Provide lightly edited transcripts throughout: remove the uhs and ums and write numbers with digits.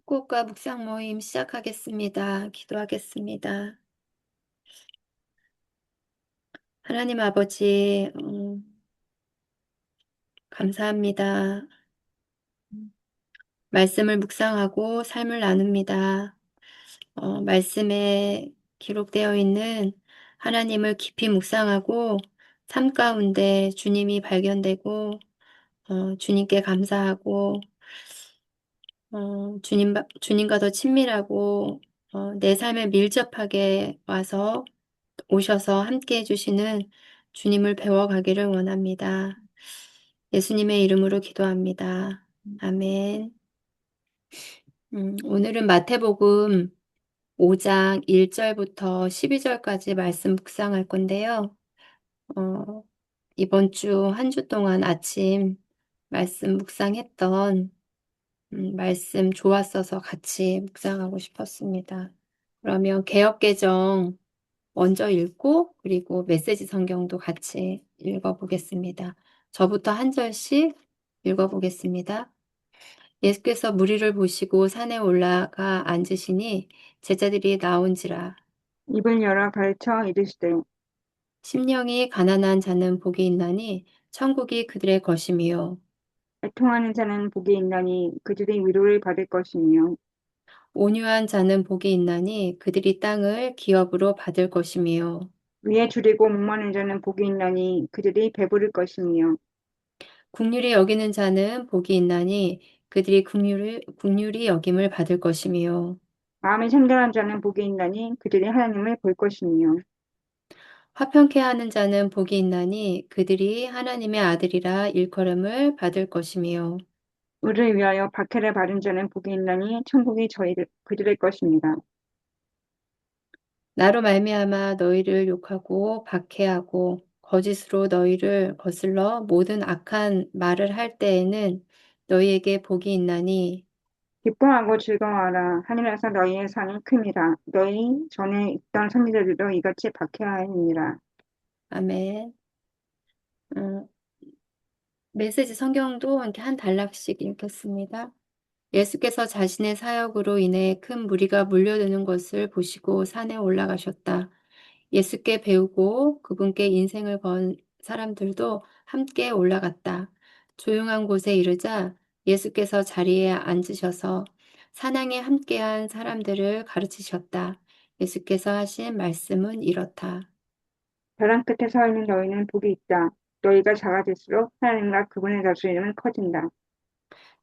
축복과 묵상 모임 시작하겠습니다. 기도하겠습니다. 하나님 아버지, 감사합니다. 말씀을 묵상하고 삶을 나눕니다. 말씀에 기록되어 있는 하나님을 깊이 묵상하고 삶 가운데 주님이 발견되고, 주님께 감사하고, 주님과 더 친밀하고, 내 삶에 밀접하게 오셔서 함께 해주시는 주님을 배워가기를 원합니다. 예수님의 이름으로 기도합니다. 아멘. 오늘은 마태복음 5장 1절부터 12절까지 말씀 묵상할 건데요. 어, 이번 주 한 주 동안 아침 말씀 묵상했던 말씀 좋았어서 같이 묵상하고 싶었습니다. 그러면 개역개정 먼저 읽고 그리고 메시지 성경도 같이 읽어보겠습니다. 저부터 한 절씩 읽어보겠습니다. 예수께서 무리를 보시고 산에 올라가 앉으시니 제자들이 나온지라. 입을 열어 가르쳐 이르시되 심령이 가난한 자는 복이 있나니 천국이 그들의 것이며 애통하는 자는 복이 있나니 그들이 위로를 받을 것이며 온유한 자는 복이 있나니 그들이 땅을 기업으로 받을 것이며 위에 줄이고 목마른 자는 복이 있나니 그들이 배부를 것이며 긍휼히 여기는 자는 복이 있나니 그들이 긍휼히 여김을 받을 것이며 마음이 청결한 자는 복이 있나니 그들이 하나님을 볼 것이며 화평케 하는 자는 복이 있나니 그들이 하나님의 아들이라 일컬음을 받을 것이며 의를 위하여 박해를 받은 자는 복이 있나니 천국이 그들의 것입니다. 나로 말미암아 너희를 욕하고 박해하고 거짓으로 너희를 거슬러 모든 악한 말을 할 때에는 너희에게 복이 있나니 기뻐하고 즐거워하라 하늘에서 너희의 상이 큼이라 너희 전에 있던 선지자들도 이같이 박해하였느니라. 아멘. 음, 메시지 성경도 이렇게 한 단락씩 읽겠습니다. 예수께서 자신의 사역으로 인해 큰 무리가 몰려드는 것을 보시고 산에 올라가셨다. 예수께 배우고 그분께 인생을 건 사람들도 함께 올라갔다. 조용한 곳에 이르자 예수께서 자리에 앉으셔서 사냥에 함께한 사람들을 가르치셨다. 예수께서 하신 말씀은 이렇다. 벼랑 끝에 서 있는 너희는 복이 있다. 너희가 작아질수록 하나님과 그분의 다스림은 커진다.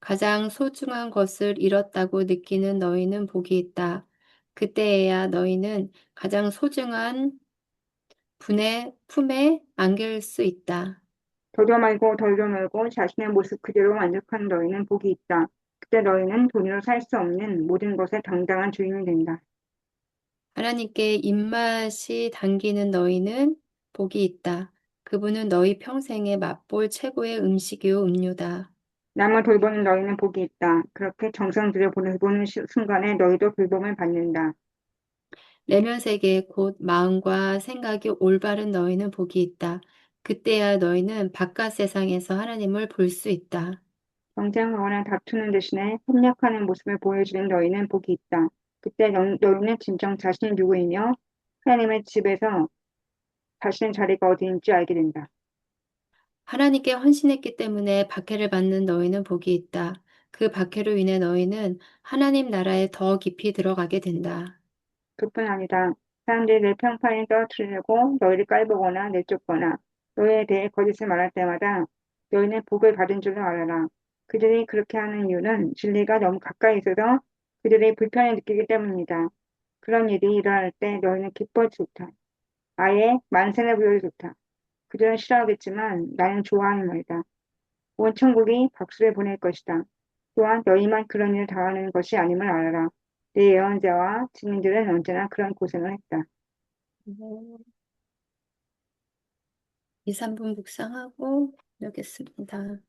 가장 소중한 것을 잃었다고 느끼는 너희는 복이 있다. 그때에야 너희는 가장 소중한 분의 품에 안길 수 있다. 더도 말고 덜도 말고 자신의 모습 그대로 만족하는 너희는 복이 있다. 그때 너희는 돈으로 살 수 없는 모든 것의 당당한 주인이 된다. 하나님께 입맛이 당기는 너희는 복이 있다. 그분은 너희 평생에 맛볼 최고의 음식이요 음료다. 남을 돌보는 너희는 복이 있다. 그렇게 정성 들여 보는 순간에 너희도 돌봄을 받는다. 내면 세계 곧 마음과 생각이 올바른 너희는 복이 있다. 그때야 너희는 바깥 세상에서 하나님을 볼 수 있다. 경쟁하거나 다투는 대신에 협력하는 모습을 보여주는 너희는 복이 있다. 그때 너희는 진정 자신이 누구이며 하나님의 집에서 자신의 자리가 어디인지 알게 된다. 하나님께 헌신했기 때문에 박해를 받는 너희는 복이 있다. 그 박해로 인해 너희는 하나님 나라에 더 깊이 들어가게 된다. 그뿐 아니라 사람들이 내 평판에 떨어뜨리려고 너희를 깔보거나 내쫓거나 너희에 대해 거짓을 말할 때마다 너희는 복을 받은 줄을 알아라. 그들이 그렇게 하는 이유는 진리가 너무 가까이 있어서 그들이 불편을 느끼기 때문이다. 그런 일이 일어날 때 너희는 기뻐해도 좋다. 아예 만세를 부려도 좋다. 그들은 싫어하겠지만 나는 좋아하는 말이다. 온 천국이 박수를 보낼 것이다. 또한 너희만 그런 일을 당하는 것이 아님을 알아라. 내 예언자와 증인들은 언제나 그런 고생을 했다. 2, 3분 묵상하고 여겠습니다.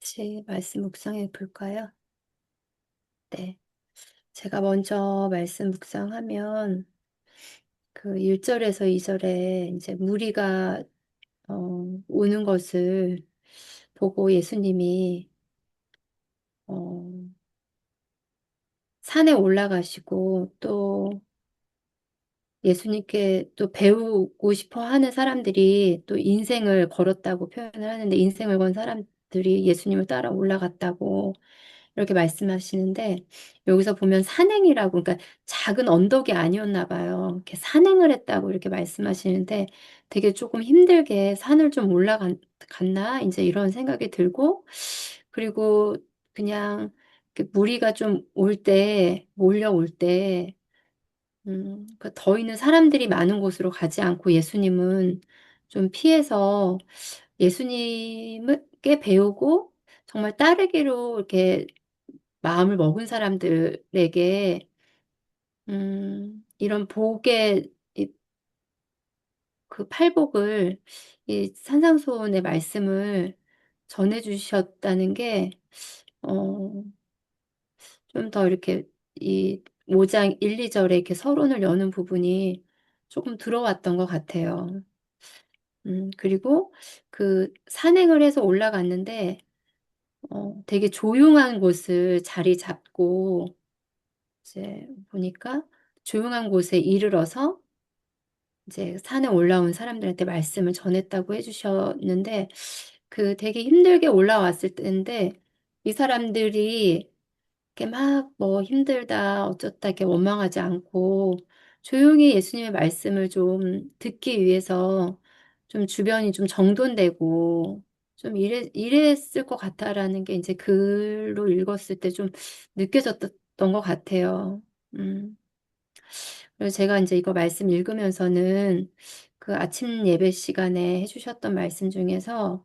같이 말씀 묵상해 볼까요? 네. 제가 먼저 말씀 묵상하면 그 1절에서 2절에 이제 무리가 오는 것을 보고 예수님이 어, 산에 올라가시고 또 예수님께 또 배우고 싶어 하는 사람들이 또 인생을 걸었다고 표현을 하는데 인생을 건 사람들이 예수님을 따라 올라갔다고 이렇게 말씀하시는데 여기서 보면 산행이라고 그러니까 작은 언덕이 아니었나 봐요. 이렇게 산행을 했다고 이렇게 말씀하시는데 되게 조금 힘들게 산을 좀 올라갔나 이제 이런 생각이 들고 그리고 그냥 이렇게 무리가 좀 올 때 몰려올 때 더 있는 사람들이 많은 곳으로 가지 않고 예수님은 좀 피해서 예수님께 배우고 정말 따르기로 이렇게 마음을 먹은 사람들에게 이런 복의 그 팔복을 이 산상수훈의 말씀을 전해 주셨다는 게 어, 좀 더 이렇게 이 5장 1, 2절에 이렇게 서론을 여는 부분이 조금 들어왔던 것 같아요. 그리고 그 산행을 해서 올라갔는데 되게 조용한 곳을 자리 잡고 이제 보니까 조용한 곳에 이르러서 이제 산에 올라온 사람들한테 말씀을 전했다고 해주셨는데 그 되게 힘들게 올라왔을 때인데 이 사람들이 이렇게 막 뭐 힘들다 어쩌다 이렇게 원망하지 않고 조용히 예수님의 말씀을 좀 듣기 위해서 좀 주변이 좀 정돈되고 좀 이랬을 것 같다라는 게 이제 글로 읽었을 때 좀 느껴졌던 것 같아요. 음. 그래서 제가 이제 이거 말씀 읽으면서는 그 아침 예배 시간에 해주셨던 말씀 중에서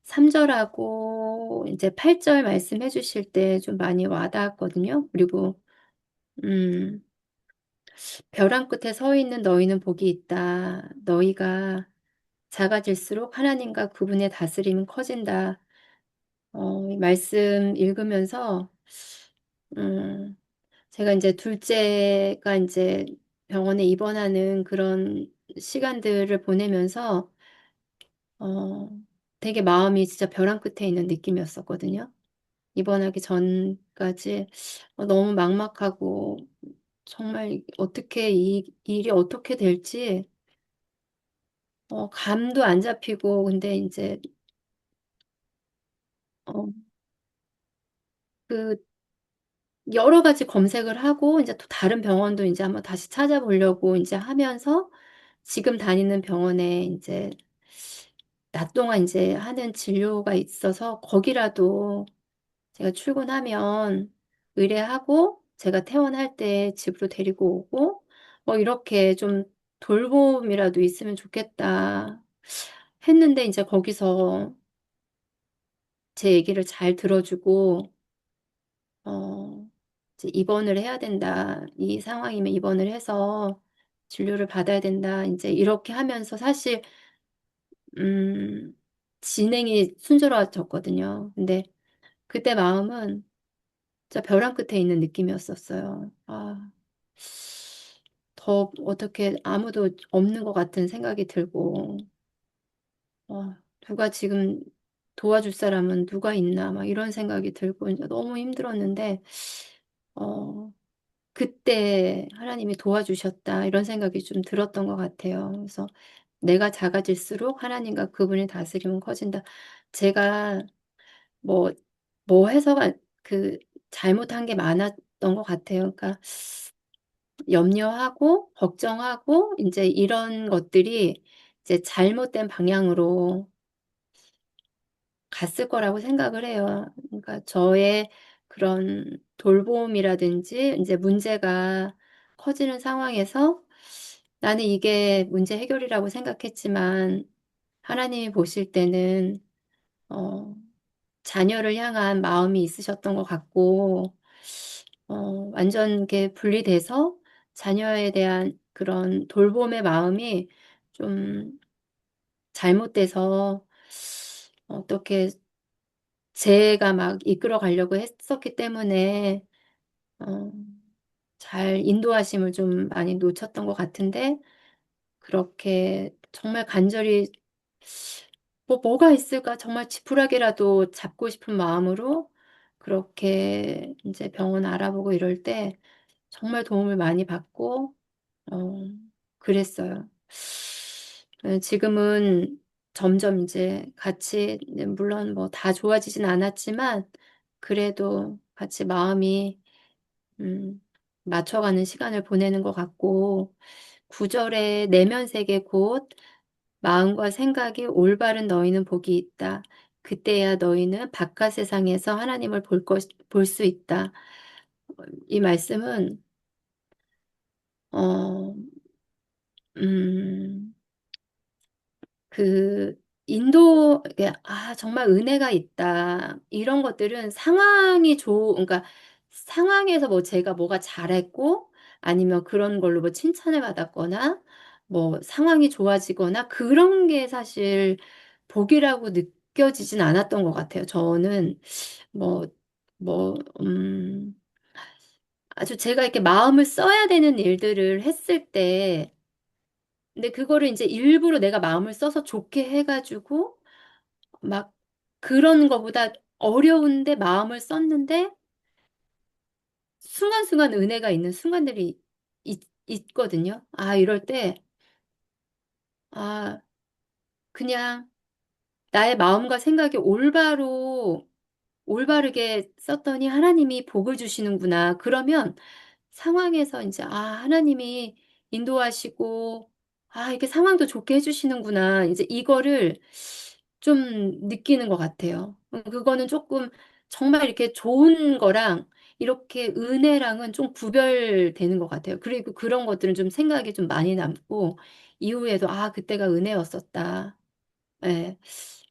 3절하고 이제 8절 말씀해 주실 때 좀 많이 와닿았거든요. 그리고 음, 벼랑 끝에 서 있는 너희는 복이 있다. 너희가 작아질수록 하나님과 그분의 다스림은 커진다. 이 말씀 읽으면서 음, 제가 이제 둘째가 이제 병원에 입원하는 그런 시간들을 보내면서 어, 되게 마음이 진짜 벼랑 끝에 있는 느낌이었었거든요. 입원하기 전까지 너무 막막하고 정말 어떻게 이 일이 어떻게 될지 감도 안 잡히고 근데 이제 어, 그 여러 가지 검색을 하고 이제 또 다른 병원도 이제 한번 다시 찾아보려고 이제 하면서 지금 다니는 병원에 이제 낮 동안 이제 하는 진료가 있어서 거기라도 제가 출근하면 의뢰하고 제가 퇴원할 때 집으로 데리고 오고 뭐 이렇게 좀 돌봄이라도 있으면 좋겠다 했는데 이제 거기서 제 얘기를 잘 들어주고 어 이제 입원을 해야 된다. 이 상황이면 입원을 해서 진료를 받아야 된다. 이제 이렇게 하면서 사실 음 진행이 순조로워졌거든요. 근데 그때 마음은 진짜 벼랑 끝에 있는 느낌이었었어요. 아, 더 어떻게 아무도 없는 것 같은 생각이 들고, 누가 지금 도와줄 사람은 누가 있나, 막 이런 생각이 들고, 이제 너무 힘들었는데, 어, 그때 하나님이 도와주셨다, 이런 생각이 좀 들었던 것 같아요. 그래서 내가 작아질수록 하나님과 그분의 다스림은 커진다. 제가 뭐, 뭐 해서가 그 잘못한 게 많았던 것 같아요. 그러니까 염려하고 걱정하고 이제 이런 것들이 이제 잘못된 방향으로 갔을 거라고 생각을 해요. 그러니까 저의 그런 돌봄이라든지 이제 문제가 커지는 상황에서 나는 이게 문제 해결이라고 생각했지만 하나님이 보실 때는 어, 자녀를 향한 마음이 있으셨던 것 같고, 완전 이렇게 분리돼서 자녀에 대한 그런 돌봄의 마음이 좀 잘못돼서 어떻게 제가 막 이끌어 가려고 했었기 때문에, 어, 잘 인도하심을 좀 많이 놓쳤던 것 같은데, 그렇게 정말 간절히 뭐가 있을까? 정말 지푸라기라도 잡고 싶은 마음으로 그렇게 이제 병원 알아보고 이럴 때 정말 도움을 많이 받고, 어, 그랬어요. 지금은 점점 이제 같이, 이제 물론 뭐 다 좋아지진 않았지만, 그래도 같이 마음이, 음, 맞춰가는 시간을 보내는 것 같고, 구절의 내면 세계 곧 마음과 생각이 올바른 너희는 복이 있다. 그때야 너희는 바깥 세상에서 하나님을 볼 수 있다. 이 말씀은, 어, 음, 그, 정말 은혜가 있다. 이런 것들은 그러니까 상황에서 뭐 제가 뭐가 잘했고, 아니면 그런 걸로 뭐 칭찬을 받았거나, 뭐 상황이 좋아지거나, 그런 게 사실 복이라고 느껴지진 않았던 것 같아요. 저는 뭐, 뭐, 아주 제가 이렇게 마음을 써야 되는 일들을 했을 때, 근데 그거를 이제 일부러 내가 마음을 써서 좋게 해가지고, 막 그런 거보다 어려운데 마음을 썼는데 순간순간 은혜가 있는 순간들이 있거든요. 이럴 때, 아, 그냥 나의 마음과 생각이 올바르게 썼더니 하나님이 복을 주시는구나. 그러면 상황에서 이제, 하나님이 인도하시고, 이렇게 상황도 좋게 해주시는구나. 이제 이거를 좀 느끼는 것 같아요. 그거는 조금 정말 이렇게 좋은 거랑 이렇게 은혜랑은 좀 구별되는 것 같아요. 그리고 그런 것들은 좀 생각이 좀 많이 남고, 이후에도, 그때가 은혜였었다. 예,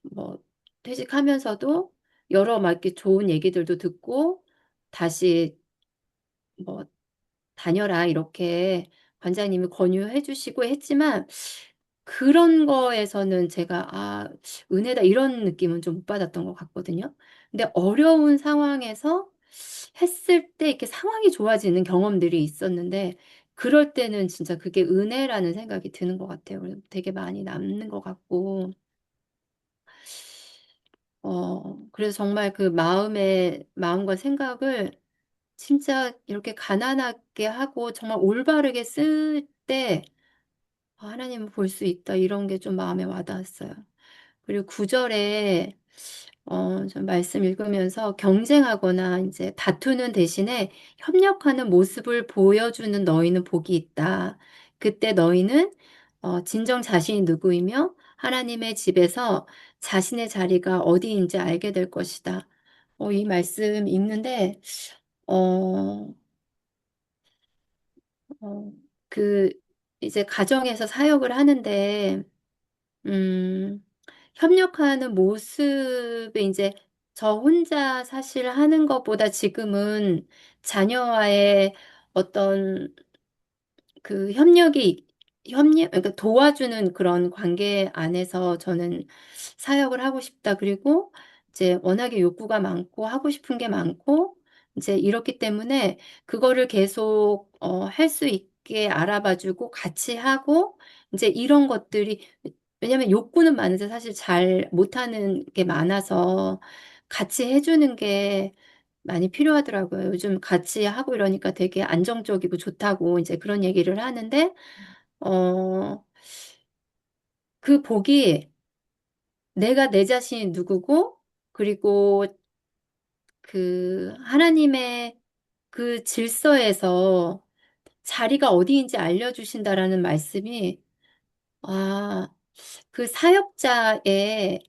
뭐, 퇴직하면서도 여러 막 이렇게 좋은 얘기들도 듣고, 다시 뭐, 다녀라, 이렇게 관장님이 권유해 주시고 했지만, 그런 거에서는 제가, 은혜다, 이런 느낌은 좀 못 받았던 것 같거든요. 근데 어려운 상황에서 했을 때 이렇게 상황이 좋아지는 경험들이 있었는데, 그럴 때는 진짜 그게 은혜라는 생각이 드는 것 같아요. 그래서 되게 많이 남는 것 같고, 그래서 정말 그 마음과 생각을 진짜 이렇게 가난하게 하고 정말 올바르게 쓸 때 하나님을 볼 수 있다. 이런 게 좀 마음에 와닿았어요. 그리고 구절에 좀 말씀 읽으면서 경쟁하거나 이제 다투는 대신에 협력하는 모습을 보여주는 너희는 복이 있다. 그때 너희는 진정 자신이 누구이며 하나님의 집에서 자신의 자리가 어디인지 알게 될 것이다. 이 말씀 읽는데 어, 어, 그 이제 가정에서 사역을 하는데 음, 협력하는 모습에 이제 저 혼자 사실 하는 것보다 지금은 자녀와의 어떤 그 그러니까 도와주는 그런 관계 안에서 저는 사역을 하고 싶다. 그리고 이제 워낙에 욕구가 많고 하고 싶은 게 많고 이제 이렇기 때문에 그거를 계속 할 수 있게 알아봐주고 같이 하고 이제 이런 것들이 왜냐면 욕구는 많은데 사실 잘 못하는 게 많아서 같이 해주는 게 많이 필요하더라고요. 요즘 같이 하고 이러니까 되게 안정적이고 좋다고 이제 그런 얘기를 하는데, 어, 그 복이 내가 내 자신이 누구고, 그리고 그 하나님의 그 질서에서 자리가 어디인지 알려주신다라는 말씀이, 아, 그 사역자의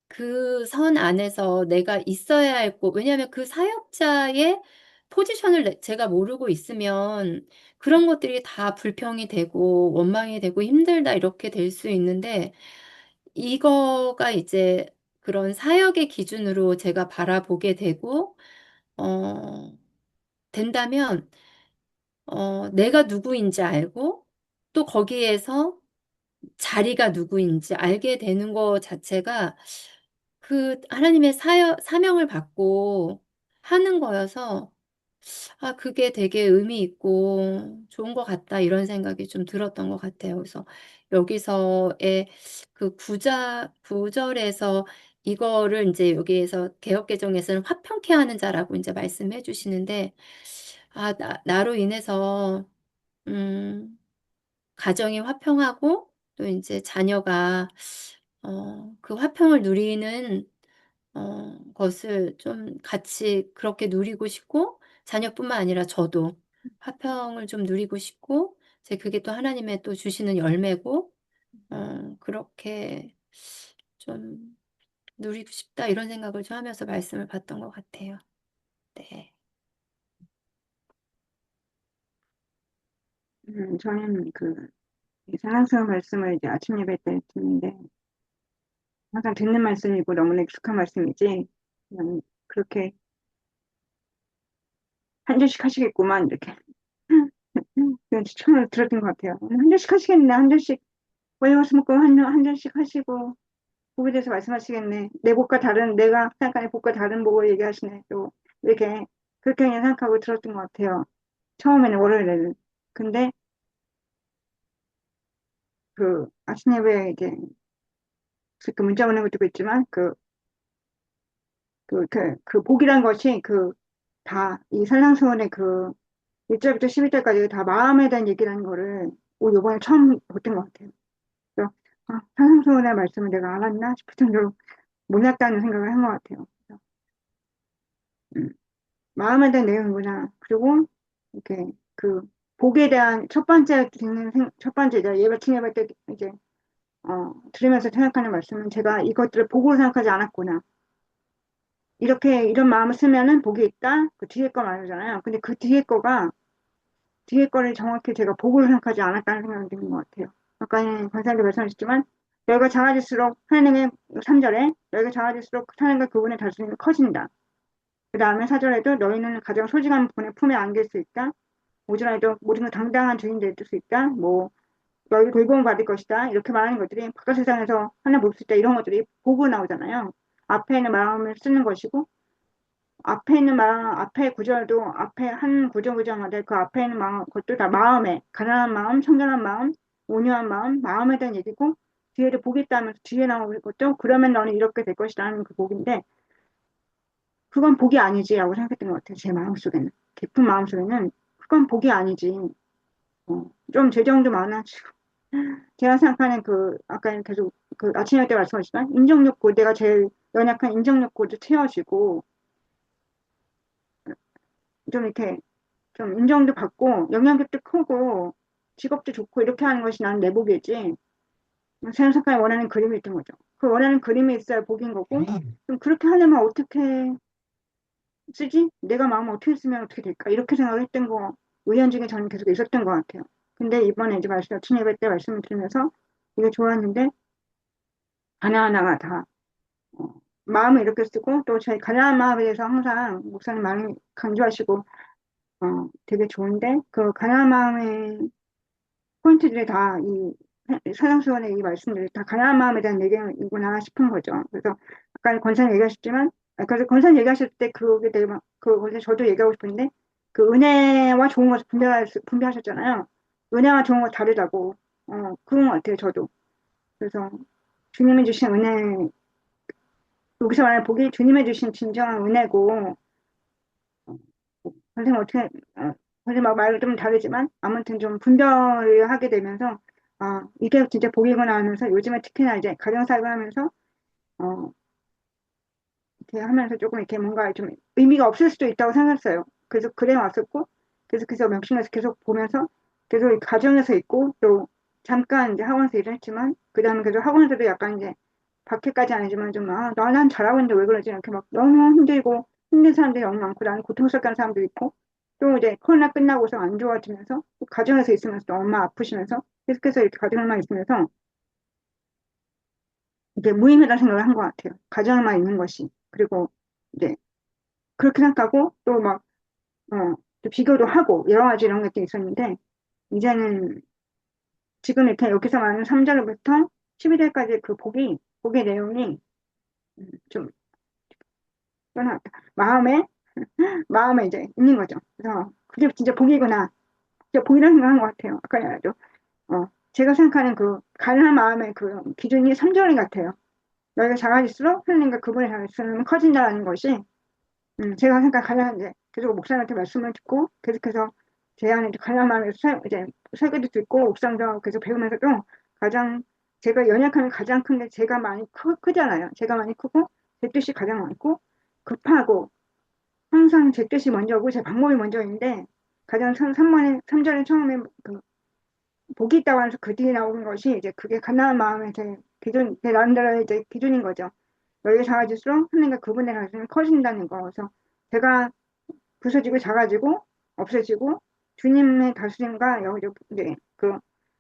그 선 안에서 내가 있어야 할 곳, 왜냐하면 그 사역자의 포지션을 제가 모르고 있으면 그런 것들이 다 불평이 되고 원망이 되고 힘들다 이렇게 될 수 있는데 이거가 이제 그런 사역의 기준으로 제가 바라보게 되고, 어, 된다면, 내가 누구인지 알고 또 거기에서 자리가 누구인지 알게 되는 것 자체가 그 하나님의 사명을 받고 하는 거여서 아, 그게 되게 의미 있고 좋은 것 같다 이런 생각이 좀 들었던 것 같아요. 그래서 여기서의 그 구절에서 이거를 이제 여기에서 개역개정에서는 화평케 하는 자라고 이제 말씀해 주시는데 아, 나로 인해서 음, 가정이 화평하고 또 이제 자녀가 그 화평을 누리는 것을 좀 같이 그렇게 누리고 싶고 자녀뿐만 아니라 저도 화평을 좀 누리고 싶고 제 그게 또 하나님의 또 주시는 열매고 그렇게 좀 누리고 싶다 이런 생각을 좀 하면서 말씀을 봤던 것 같아요. 네. 저는 이 사랑스러운 말씀을 이제 아침 예배 때 듣는데, 항상 듣는 말씀이고 너무나 익숙한 말씀이지, 그냥 그렇게 한 절씩 하시겠구만, 이렇게. 그냥 추천을 들었던 것 같아요. 한 절씩 하시겠네, 한 절씩. 월요일수 먹고 한 절씩 하시고, 복에 대해서 말씀하시겠네. 내 복과 다른, 내가 생각하는 복과 다른 복을 얘기하시네. 또, 이렇게, 그렇게 그냥 생각하고 들었던 것 같아요. 처음에는 월요일에는. 근데, 아침 예배에 이제, 그 문자 오는 것도 있지만, 복이란 것이 이 산상수훈의 1절부터 11절까지 다 마음에 대한 얘기라는 거를 요번에 처음 봤던 것 같아요. 그래서, 산상수훈의 말씀을 내가 알았나 싶을 정도로 몰랐다는 생각을 한 것 같아요. 그래서, 음, 마음에 대한 내용이구나. 그리고, 이렇게, 복에 대한 첫 번째, 이제 아침 예배 때 이제, 들으면서 생각하는 말씀은 제가 이것들을 복으로 생각하지 않았구나. 이런 마음을 쓰면은 복이 있다. 그 뒤에 거 말하잖아요. 근데 그 뒤에 거를 정확히 제가 복으로 생각하지 않았다는 생각이 드는 것 같아요. 아까 권사님도 말씀하셨지만, 너희가 작아질수록, 하나님의 3절에, 너희가 작아질수록 하나님과 그분의 다스림이 커진다. 그 다음에 4절에도 너희는 가장 소중한 분의 품에 안길 수 있다. 5절에도 모든 당당한 주인 될 수 있다. 뭐, 너희 돌봄을 받을 것이다. 이렇게 말하는 것들이 바깥 세상에서 하나 볼 수 있다. 이런 것들이 복으로 나오잖아요. 앞에 있는 마음을 쓰는 것이고, 앞에 구절도 앞에 한 구절마다 그 앞에 있는 마음, 그것도 다 마음에, 가난한 마음, 청결한 마음, 온유한 마음, 마음에 대한 얘기고, 뒤에도 복이 있다면서 뒤에 나오는 것도, 그러면 너는 이렇게 될 것이라는 그 복인데, 그건 복이 아니지라고 생각했던 것 같아요. 제 마음속에는. 깊은 마음속에는, 그건 복이 아니지. 좀 재정도 많아지고, 제가 생각하는 아까 계속 아침에 때 말씀하셨지만, 인정욕구, 내가 제일 연약한 인정욕구도 채워지고, 좀 이렇게 좀 인정도 받고 영향력도 크고 직업도 좋고 이렇게 하는 것이 나는 내 복이지. 세상 사람이 원하는 그림이 있던 거죠. 그 원하는 그림이 있어야 복인 거고 좀 그렇게 하려면 어떻게 쓰지? 내가 마음을 어떻게 쓰면 어떻게 될까? 이렇게 생각을 했던 거 의견 중에 저는 계속 있었던 것 같아요. 근데 이번에 이제 아침 예배 때 말씀을 드리면서 이게 좋았는데 하나하나가 다 어, 마음을 이렇게 쓰고 또 저희 가난한 마음에 대해서 항상 목사님 많이 강조하시고 되게 좋은데 그 가난한 마음의 포인트들이 다 서양수원의 이 말씀들이 다 가난한 마음에 대한 얘기이구나 싶은 거죠. 그래서 아까 권사님 얘기하셨지만, 그래서 권사님 얘기하실 때 그게 되게 거기서 저도 얘기하고 싶은데, 그 은혜와 좋은 것을 분배하셨잖아요. 은혜와 좋은 거 다르다고, 그런 것 같아요, 저도. 그래서 주님이 주신 은혜, 여기서 말하는 복이 주님이 주신 진정한 은혜고, 선생님 어떻게, 선생님 말도 좀 다르지만, 아무튼 좀 분별을 하게 되면서, 이게 진짜 복이구나 하면서, 요즘에 특히나 이제 가정사역을 하면서, 어, 이렇게 하면서 조금 이렇게 뭔가 좀 의미가 없을 수도 있다고 생각했어요. 그래서 그래 왔었고, 그래서 명심해서 계속 보면서, 계속 가정에서 있고, 또 잠깐 이제 학원에서 일을 했지만, 그 다음에 계속 학원에서도 약간 이제, 밖에까지 아니지만 좀, 난 잘하고 있는데 왜 그러지? 이렇게 막 너무 힘들고, 힘든 사람들이 너무 많고, 나는 고통스럽게 사람도 있고, 또 이제 코로나 끝나고서 안 좋아지면서, 또 가정에서 있으면서 또 엄마 아프시면서, 계속해서 이렇게 가정에만 있으면서, 이게 무의미하다 생각을 한 것 같아요. 가정에만 있는 것이. 그리고 이제 그렇게 생각하고 또 막, 또 비교도 하고 여러 가지 이런 것도 있었는데, 이제는 지금 이렇게 여기서 말하는 3절부터 12절까지 복의 내용이 좀 떠나왔다. 마음에 이제 있는 거죠. 그래서 그게 진짜 복이구나. 진짜 복이라는 생각한 것 같아요. 아까 말도 제가 생각하는 그 가난한 마음의 그 기준이 3절인 같아요. 너희가 작아질수록 하나님과 그분의 말씀은 커진다는 것이 제가 생각한 가난 이제 계속 목사님한테 말씀을 듣고 계속해서 제 안에 가난한 마음에서 이제 설교도 듣고 묵상도 계속 배우면서도 가장 제가 연약함이 가장 큰 게 제가 많이 크잖아요. 제가 많이 크고 제 뜻이 가장 많고 급하고 항상 제 뜻이 먼저고 제 방법이 먼저인데 가장 3절에 처음에 그 복이 있다고 하면서 그 뒤에 나오는 것이 이제 그게 가난한 마음의 제 기준, 제 나름대로의 이제 기준인 거죠. 너희가 작아질수록 하나님과 그분의 가슴이 커진다는 거. 그래서 제가 부서지고 작아지고 없어지고 주님의 다스림과 여기 이제 그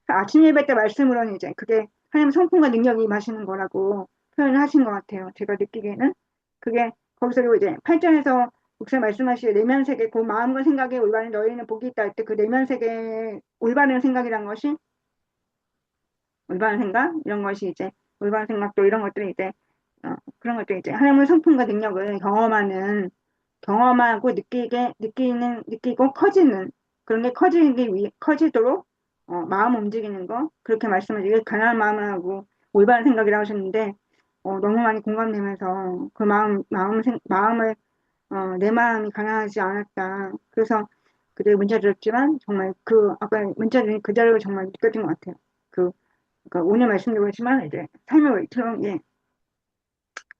아침 예배 때 말씀으로는 이제 그게 하나님 성품과 능력이 임하시는 거라고 표현을 하신 것 같아요. 제가 느끼기에는 그게 거기서 이제 8절에서 목사 말씀하시기에 내면 세계 그 마음과 생각에 올바른 너희는 복이 있다 할 때 그 내면 세계 올바른 생각이란 것이 올바른 생각 이런 것이 이제 올바른 생각도 이런 것들이 이제 그런 것들이 이제 하나님의 성품과 능력을 경험하고 느끼고 커지는 그런 게 커지도록 마음 움직이는 거 그렇게 말씀하시고 가난한 마음을 하고 올바른 생각이라고 하셨는데 너무 많이 공감되면서 그 마음을 내 마음이 가난하지 않았다. 그래서 그때 문자 드렸지만 정말 그 아까 문자 드린 그 자리가 정말 느껴진 것 같아요. 그 그러니까 오늘 말씀도 그렇지만 이제 삶의 위태로운 게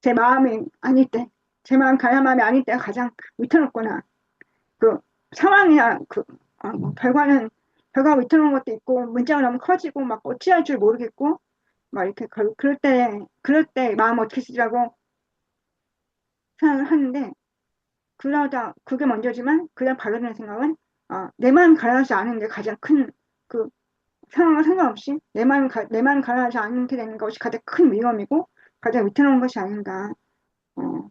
제 마음이 아닐 때, 제 마음 가난 마음이 아닐 때가 가장 위태롭구나. 그 상황이야 뭐 결과가 위태로운 것도 있고 문제가 너무 커지고 막 어찌할 줄 모르겠고 막 이렇게 그럴 때 마음 어떻게 쓰지라고 생각을 하는데 그러다 그게 먼저지만 그다음 바로 드는 생각은 내 마음 가난하지 않은 게 가장 큰 그 상황과 상관없이 내 마음 가난하지 않게 되는 것이 가장 큰 위험이고 가장 위태로운 것이 아닌가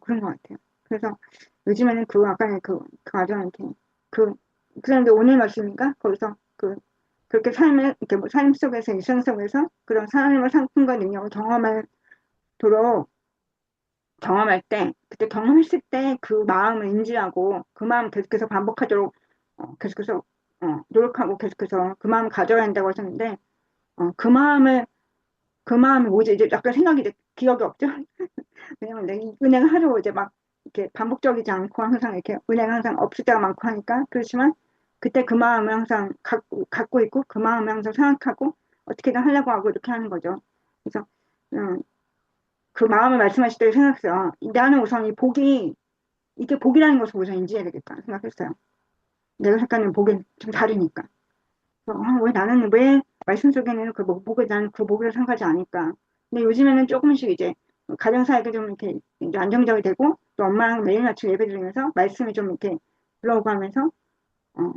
그런 것 같아요. 그래서 요즘에는 그 아까 그 아저한테 그 그런데 오늘 말씀인가 거기서 그렇게 이렇게 뭐 삶 속에서 일상 속에서 그런 하나님의 상품과 능력을 경험할 때 그때 경험했을 때 그 마음을 인지하고 그 마음 계속해서 반복하도록 계속해서 노력하고 계속해서 그 마음을 가져야 한다고 하셨는데 그 마음이 뭐지 이제 약간 생각이 이제 기억이 없죠. 왜냐면 내가 이 은행 하루 이제 막 이렇게 반복적이지 않고 항상 이렇게 은행 항상 없을 때가 많고 하니까 그렇지만 그때 그 마음을 항상 갖고 있고 그 마음을 항상 생각하고 어떻게든 하려고 하고 이렇게 하는 거죠. 그래서 음, 그 마음을 말씀하실 때 생각했어요. 나는 우선 이게 복이라는 것을 우선 인지해야 되겠다 생각했어요. 내가 생각하는 복은 좀 다르니까. 그래서 왜 나는 왜 말씀 속에는 그 복을 난 그 복을 생각하지 않을까. 근데 요즘에는 조금씩 이제 가정사역이 좀 이렇게 이제 안정적이 되고 또 엄마랑 매일 아침 예배 드리면서 말씀이 좀 이렇게 들어오고 하면서 어,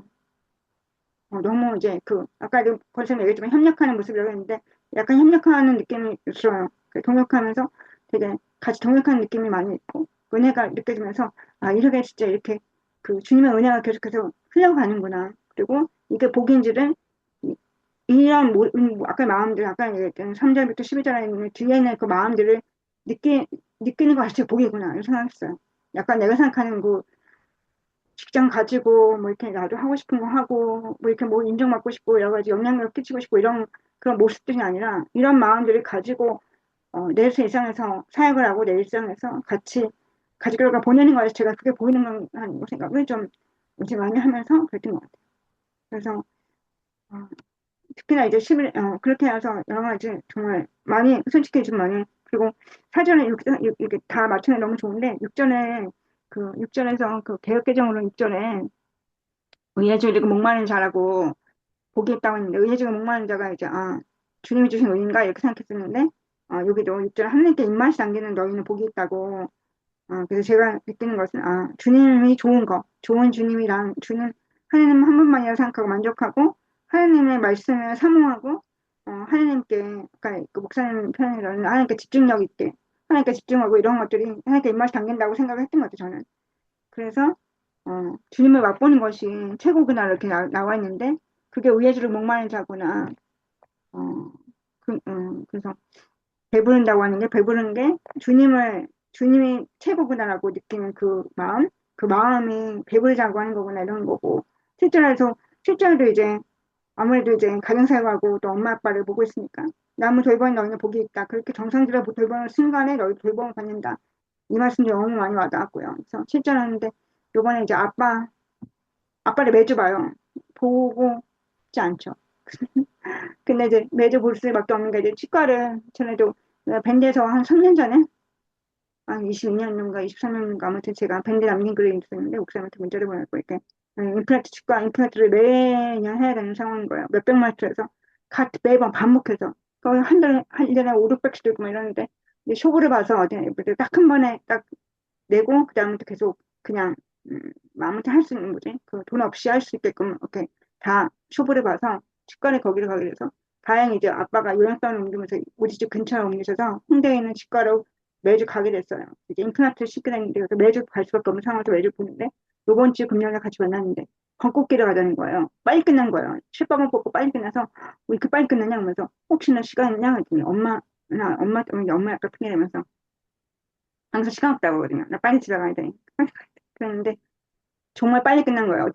너무 이제 아까도 벌써 얘기했지만 협력하는 모습이라고 했는데 약간 협력하는 느낌이 있어요. 동역하면서 되게 같이 동역하는 느낌이 많이 있고 은혜가 느껴지면서 이렇게 진짜 이렇게 주님의 은혜가 계속해서 흘러가는구나. 그리고 이게 복인지를 이런 아까 마음들 아까 얘기했던 3절부터 12절에 있는 뒤에는 그 마음들을 느끼는 것 자체가 복이구나 이렇게 생각했어요. 약간 내가 생각하는 직장 가지고 뭐 이렇게 나도 하고 싶은 거 하고 뭐 이렇게 뭐 인정받고 싶고 여러 가지 영향력을 끼치고 싶고 이런 그런 모습들이 아니라 이런 마음들을 가지고 내 일상에서 사역을 하고 내 일상에서 같이 가족들과 보내는 거에서 제가 그게 보이는 건하는 생각을 좀 이제 많이 하면서 그랬던 것 같아요. 그래서 어, 특히나 이제 11, 그렇게 해서 여러 가지 정말 많이 솔직히 좀 많이 그리고 사전에 이렇게 다 맞추는 게 너무 좋은데 육전에서 그 개혁개정으로 6절에 의해주리고 목마른 자라고 복이 있다고 했는데 의해주고 목마른 자가 이제 주님이 주신 의인가 이렇게 생각했었는데 여기도 6절 하나님께 입맛이 당기는 너희는 복이 있다고 그래서 제가 느끼는 것은 주님이 좋은 주님이랑 주는 하나님 한 분만이라 생각하고 만족하고 하나님의 말씀을 사모하고 하나님께 그러니까 그 목사님 표현으로는 하나님께 집중력 있게 하나님께 집중하고 이런 것들이 하나님께 입맛이 당긴다고 생각을 했던 것 같아요 저는. 그래서 주님을 맛보는 것이 최고구나 이렇게 나와 있는데 그게 의에 주를 목마른 자구나. 그래서 배부른다고 하는 게 배부른 게 주님을 주님이 최고구나라고 느끼는 그 마음이 배부르자고 하는 거구나 이런 거고 실제로도 이제 아무래도 이제 가정사역하고 또 엄마 아빠를 보고 있으니까 나무 돌보니 너희는 복이 있다. 그렇게 정성 들여 돌보는 순간에 너희 돌봄을 받는다. 이 말씀이 너무 많이 와닿았고요. 그래서 실전하는데 요번에 이제 아빠를 매주 봐요. 보고 싶지 않죠. 근데 이제 매주 볼 수밖에 없는 게 이제 치과를 전에도 밴드에서 한 3년 전에 한 22년인가 23년인가 아무튼 제가 밴드 남긴 글이 있었는데 목사님한테 문자를 보냈고 이렇게 치과 임플란트를 매년 해야 되는 상황인 거예요. 몇백만 원에서 매번 반복해서 거의 한 달에 한 1년에 5, 600씩 들고 막 이러는데 이제 쇼부를 봐서 어디 딱 한 번에 딱 내고 그다음부터 계속 그냥 아무튼 할 수 있는 거지. 그 돈 없이 할 수 있게끔 이렇게 다 쇼부를 봐서 치과를 거기를 가게 돼서 다행히 이제 아빠가 요양병을 옮기면서 우리 집 근처에 옮기셔서 홍대에 있는 치과로 매주 가게 됐어요. 이제 임플란트를 싣게 됐는데 그래서 매주 갈 수밖에 없는 상황에서 매주 보는데 요번 주 금요일에 같이 만났는데 벚꽃길을 가자는 거예요. 빨리 끝난 거예요. 실밥을 뽑고 빨리 끝나서 왜 이렇게 빨리 끝나냐 하면서 혹시나 시간 있냐 했더니 엄마 약간 핑계대면서 항상 시간 없다고 하거든요. 나 빨리 집에 가야 돼. 빨리 가야 돼. 그랬는데 정말 빨리 끝난 거예요.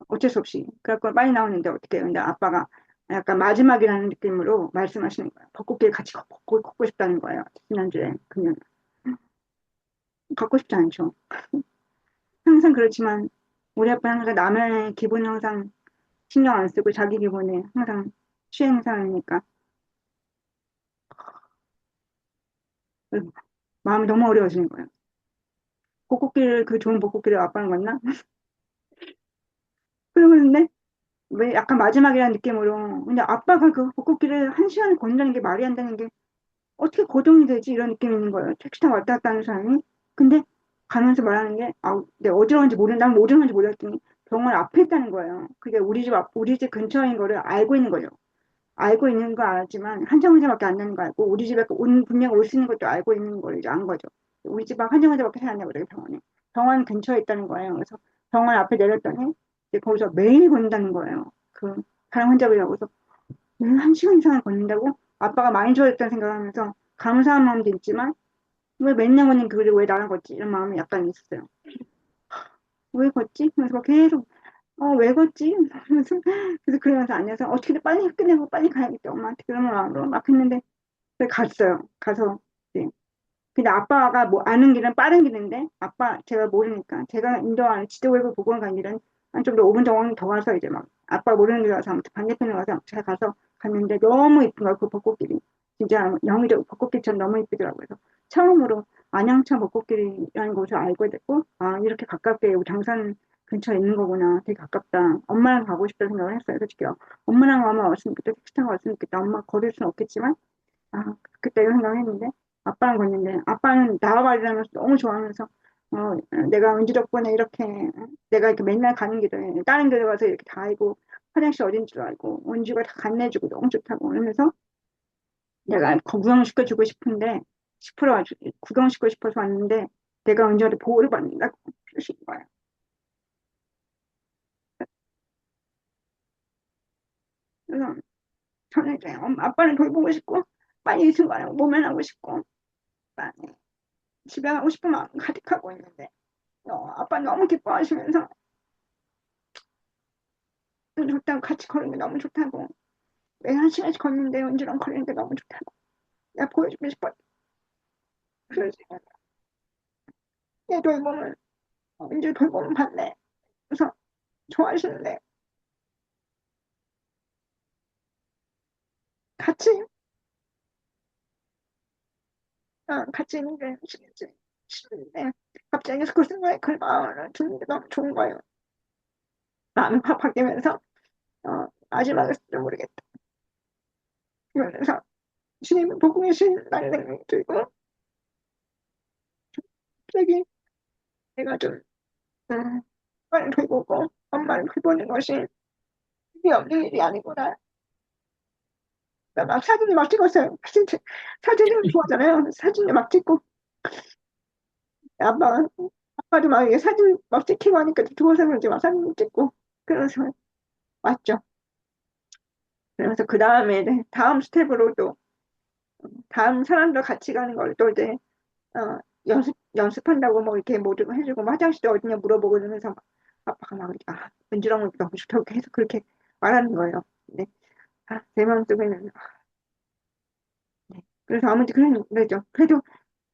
어쩔 수 없이. 그래갖고 빨리 나오는데 어떻게 해요. 근데 아빠가 약간 마지막이라는 느낌으로 말씀하시는 거예요. 벚꽃길 같이 걷고 싶다는 거예요. 지난주에. 그냥 걷고 싶지 않죠. 항상 그렇지만 우리 아빠는 항상 남의 기분 항상 신경 안 쓰고 자기 기분에 항상 취행사니까 마음이 너무 어려워지는 거예요. 그 좋은 벚꽃길을 아빠는 갔나? 그러는데 왜 약간 마지막이라는 느낌으로 근데 아빠가 그 벚꽃길을 한 시간을 걷는다는 게 말이 안 되는 게 어떻게 거동이 되지 이런 느낌이 있는 거예요. 택시 타고 왔다 갔다 하는 사람이. 근데 가면서 말하는 게 내가 어디로 가는지 난 어디로 가는지 몰랐더니 병원 앞에 있다는 거예요. 그게 우리 집 근처인 거를 알고 있는 거예요. 알고 있는 거 알았지만 한 정거장밖에 안 되는 거 알고 우리 집에 분명 올 수 있는 것도 알고 있는 걸 이제 안 거죠. 우리 집 앞 한 정거장밖에 생각 안 나거든요, 병원에. 병원 근처에 있다는 거예요. 그래서 병원 앞에 내렸더니 이제 거기서 매일 걷는다는 거예요. 그 다른 환자분이라고 해서 매일 한 시간 이상을 걷는다고 아빠가 많이 좋아졌다는 생각을 하면서 감사한 마음도 있지만 왜 맨날 걷는 그걸 왜 나랑 걷지 이런 마음이 약간 있었어요. 왜 걷지? 그래서 계속 왜 걷지? 그래서 그러면서 앉아서 어떻게든 빨리 끝내고 빨리 가야겠다 엄마한테 그런 마음으로 막 했는데 갔어요. 가서 이제 근데 아빠가 뭐 아는 길은 빠른 길인데 제가 모르니까 제가 인도하는 지도외부 보건 간 길은 한 좀 더 5분 정도 더 가서 이제 막 아빠 모르는 길 가서 아무튼 반대편에 가서 제가 가서 갔는데 너무 이쁜 거야 그 벚꽃길이 진짜 영희도 벚꽃길처럼 너무 이쁘더라고요. 그래서 처음으로 안양천 벚꽃길이라는 곳을 알게 됐고 이렇게 가깝게 여기 장산 근처에 있는 거구나 되게 가깝다 엄마랑 가고 싶다 생각을 했어요 솔직히 엄마랑 가면 왔으면 좋겠다 택시 타고 왔으면 좋겠다 엄마 걸을 수는 없겠지만 그때 이런 생각을 했는데, 아빠랑 갔는데, 아빠는 나와바리라면서 너무 좋아하면서, 내가 은주 덕분에 이렇게, 내가 이렇게 맨날 가는 길에, 다른 길에 가서 이렇게 다 알고, 화장실 어딘 줄 알고, 은주가 다 안내해주고 너무 좋다고 하면서, 내가 구경시켜주고 싶은데, 구경시키고 싶어서 왔는데, 내가 은주한테 보호를 받는다고 그러신 거예요. 그래서 저는 이제 아빠를 돌보고 싶고, 빨리 이 순간에 모면하고 싶고, 빨리 집에 가고 싶은 마음 가득하고 있는데, 아빠 너무 기뻐하시면서 좋다고 같이 걷는 게 너무 좋다고 매일 한 시간씩 걷는데 은주랑 걷는 게 너무 좋다고 내가 보여주고 싶어 그래서 내 돌봄을 은주 돌봄을 받네 그래서 좋아하시는데 같이 같이 있는 게 싫은데 갑자기 그 생각에 그 마음을 주는 게 너무 좋은 거예요 마음이 확 바뀌면서 마지막일지도 모르겠다 그러면서 주님을 보고 계신 나는 생각이 들고 갑자기 내가 좀 엄마를 돌보고 엄마를 돌보는 것이 의미 없는 일이 아니구나. 막 사진을 막 찍었어요. 사진을 좋아하잖아요. 사진을 막 찍고 아빠 아빠도 막 이게 사진 막 찍히고 하니까 좋아서 그런지 막 사진 찍고 그래서 왔죠. 그래서 그 다음에 다음 스텝으로 또 다음 사람들 같이 가는 걸 또 이제 연습한다고 뭐 이렇게 모두 해주고 뭐 화장실이 어디냐 물어보고 이러면서 막 아빠가 막 이렇게 은주랑 너무 좋다고 계속 그렇게 말하는 거예요. 네. 제 마음속에는 네. 그래서 아무튼 그랬죠. 그래도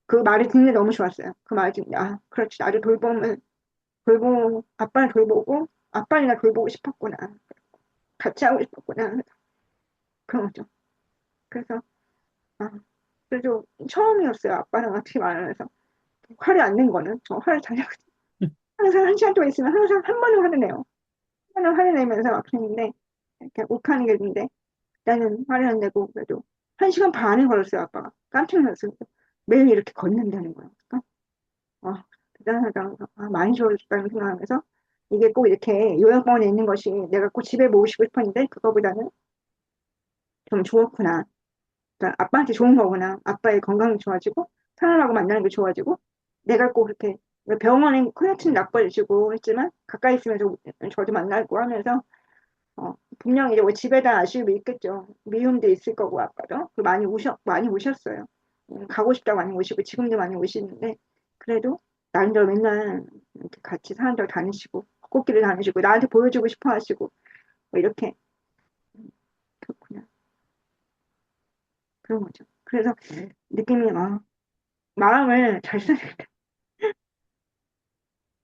그 말이 듣는 게 너무 좋았어요. 그 말이 듣는 게, 그렇지. 나를 돌보고 아빠를 돌보고 아빠를 나 돌보고 싶었구나. 같이 하고 싶었구나. 그런 거죠. 그래서 아, 그래도 처음이었어요. 아빠랑 같이 말하면서 화를 안 낸 거는 저 화를 잘 내거든요. 항상 한 시간 동안 있으면 항상 한 번은 화를 내요. 한 번은 화를 내면서 막 했는데 이렇게 욱하는 게 있는데 나는 화를 안 내고 그래도 한 시간 반을 걸었어요. 아빠가 깜짝 놀랐어요. 매일 이렇게 걷는다는 거예요. 그러니까 대단하다. 많이 좋아졌다는 생각하면서 이게 꼭 이렇게 요양병원에 있는 것이 내가 꼭 집에 모시고 싶었는데 그거보다는 좀 좋았구나. 그러니까 아빠한테 좋은 거구나. 아빠의 건강이 좋아지고 사람하고 만나는 게 좋아지고 내가 꼭 그렇게 병원에 코약ችን 나빠지고 했지만 가까이 있으면 저도 만나고 하면서 분명히 이제 집에다 아쉬움이 있겠죠. 미움도 있을 거고 아빠도 많이 우셨어요. 가고 싶다고 많이 우시고 지금도 많이 우시는데 그래도 나름대로 맨날 이렇게 같이 사람들 다니시고 꽃길을 다니시고 나한테 보여주고 싶어 하시고 뭐 이렇게 그렇구나 그런 거죠. 그래서 느낌이 마음을 잘 써야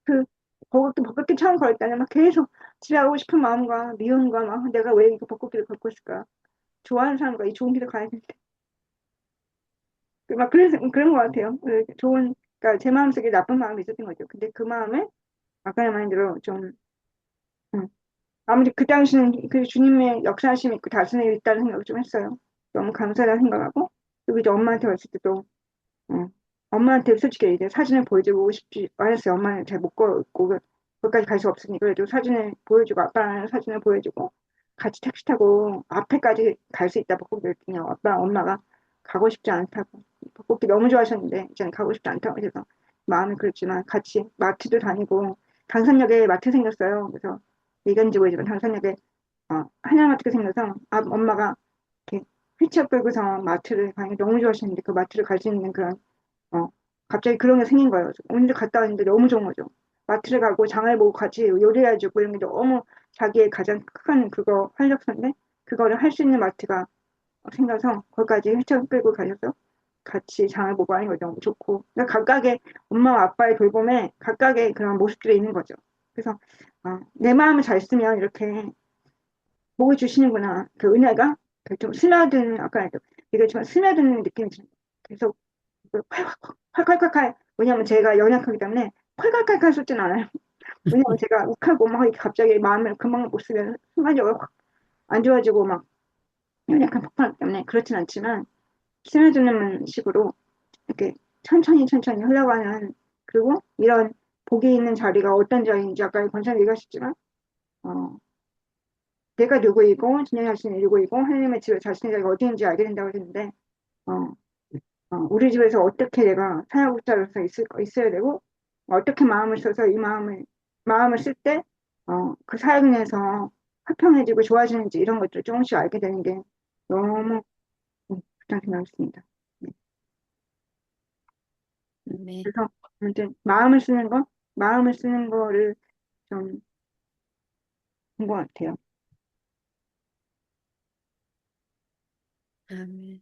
그 벚꽃길 처음 걸을 때는 막 계속 집에 가고 싶은 마음과 미움과 막 내가 왜 이거 벚꽃길을 걷고 있을까 좋아하는 사람과 이 좋은 길을 가야 되는데 막 그래서 그런 것 같아요. 그러니까 제 마음속에 나쁜 마음이 있었던 거죠. 근데 그 마음을 아까 말대로 좀 음, 아무리 그 당시는 그 주님의 역사하심이 있고 다스림이 있다는 생각을 좀 했어요. 너무 감사하다 생각하고 그리고 이제 엄마한테 왔을 때도 어, 엄마한테 솔직히 이제 사진을 보여주고 싶지 않았어요. 엄마는 잘 못 걷고 거기까지 갈 수 없으니까 그래도 사진을 보여주고 아빠랑 사진을 보여주고 같이 택시 타고 앞에까지 갈 수 있다 벚꽃길 그냥 엄마가 가고 싶지 않다고 벚꽃길 너무 좋아하셨는데 이제는 가고 싶지 않다고 해서 마음이 그렇지만 같이 마트도 다니고 당산역에 마트 생겼어요. 그래서 이건지 모르지만 당산역에 한양마트가 생겨서 엄마가 이렇게 휠체어 끌고서 마트를 가는 게 너무 좋아하시는데 그 마트를 갈 수 있는 그런 어, 갑자기 그런 게 생긴 거예요. 오늘 갔다 왔는데 너무 좋은 거죠. 마트를 가고 장을 보고 같이 요리해주고 이런 게 너무 자기의 가장 큰 그거 활력소인데 그거를 할 수 있는 마트가 생겨서 거기까지 휠체어 끌고 가셔서 같이 장을 보고 하는 거 너무 좋고 그러니까 각각의 엄마와 아빠의 돌봄에 각각의 그런 모습들이 있는 거죠. 그래서 내 마음을 잘 쓰면 이렇게 복을 주시는구나. 그 은혜가 그좀 스며드는 아까 이게 좀 스며드는 느낌이 들어요. 계속 콸콸콸콸 왜냐면 제가 연약하기 때문에 콸콸콸콸 쏟진 않아요. 왜냐면 제가 욱하고 막 이렇게 갑자기 마음을 금방 못 쓰면 순간적으로 확 안 좋아지고 막 연약한 폭발하기 때문에 그렇진 않지만 스며드는 식으로 이렇게 천천히 천천히 흘러가는 그리고 이런 복이 있는 자리가 어떤 자리인지 아까 권사님 얘기하셨지만 어, 내가 누구이고 진영 자신이 누구이고 하나님의 집에 자신의 자리가 어디인지 알게 된다고 했는데 어, 우리 집에서 어떻게 내가 사역자로서 있어야 되고, 어떻게 마음을 써서 마음을 쓸 때, 그 사역에서 화평해지고 좋아지는지 이런 것들을 조금씩 알게 되는 게 너무 좋다는 생각이 습니다. 네. 네. 그래서 아무튼 마음을 쓰는 거를 좀 본 것 같아요. 아멘.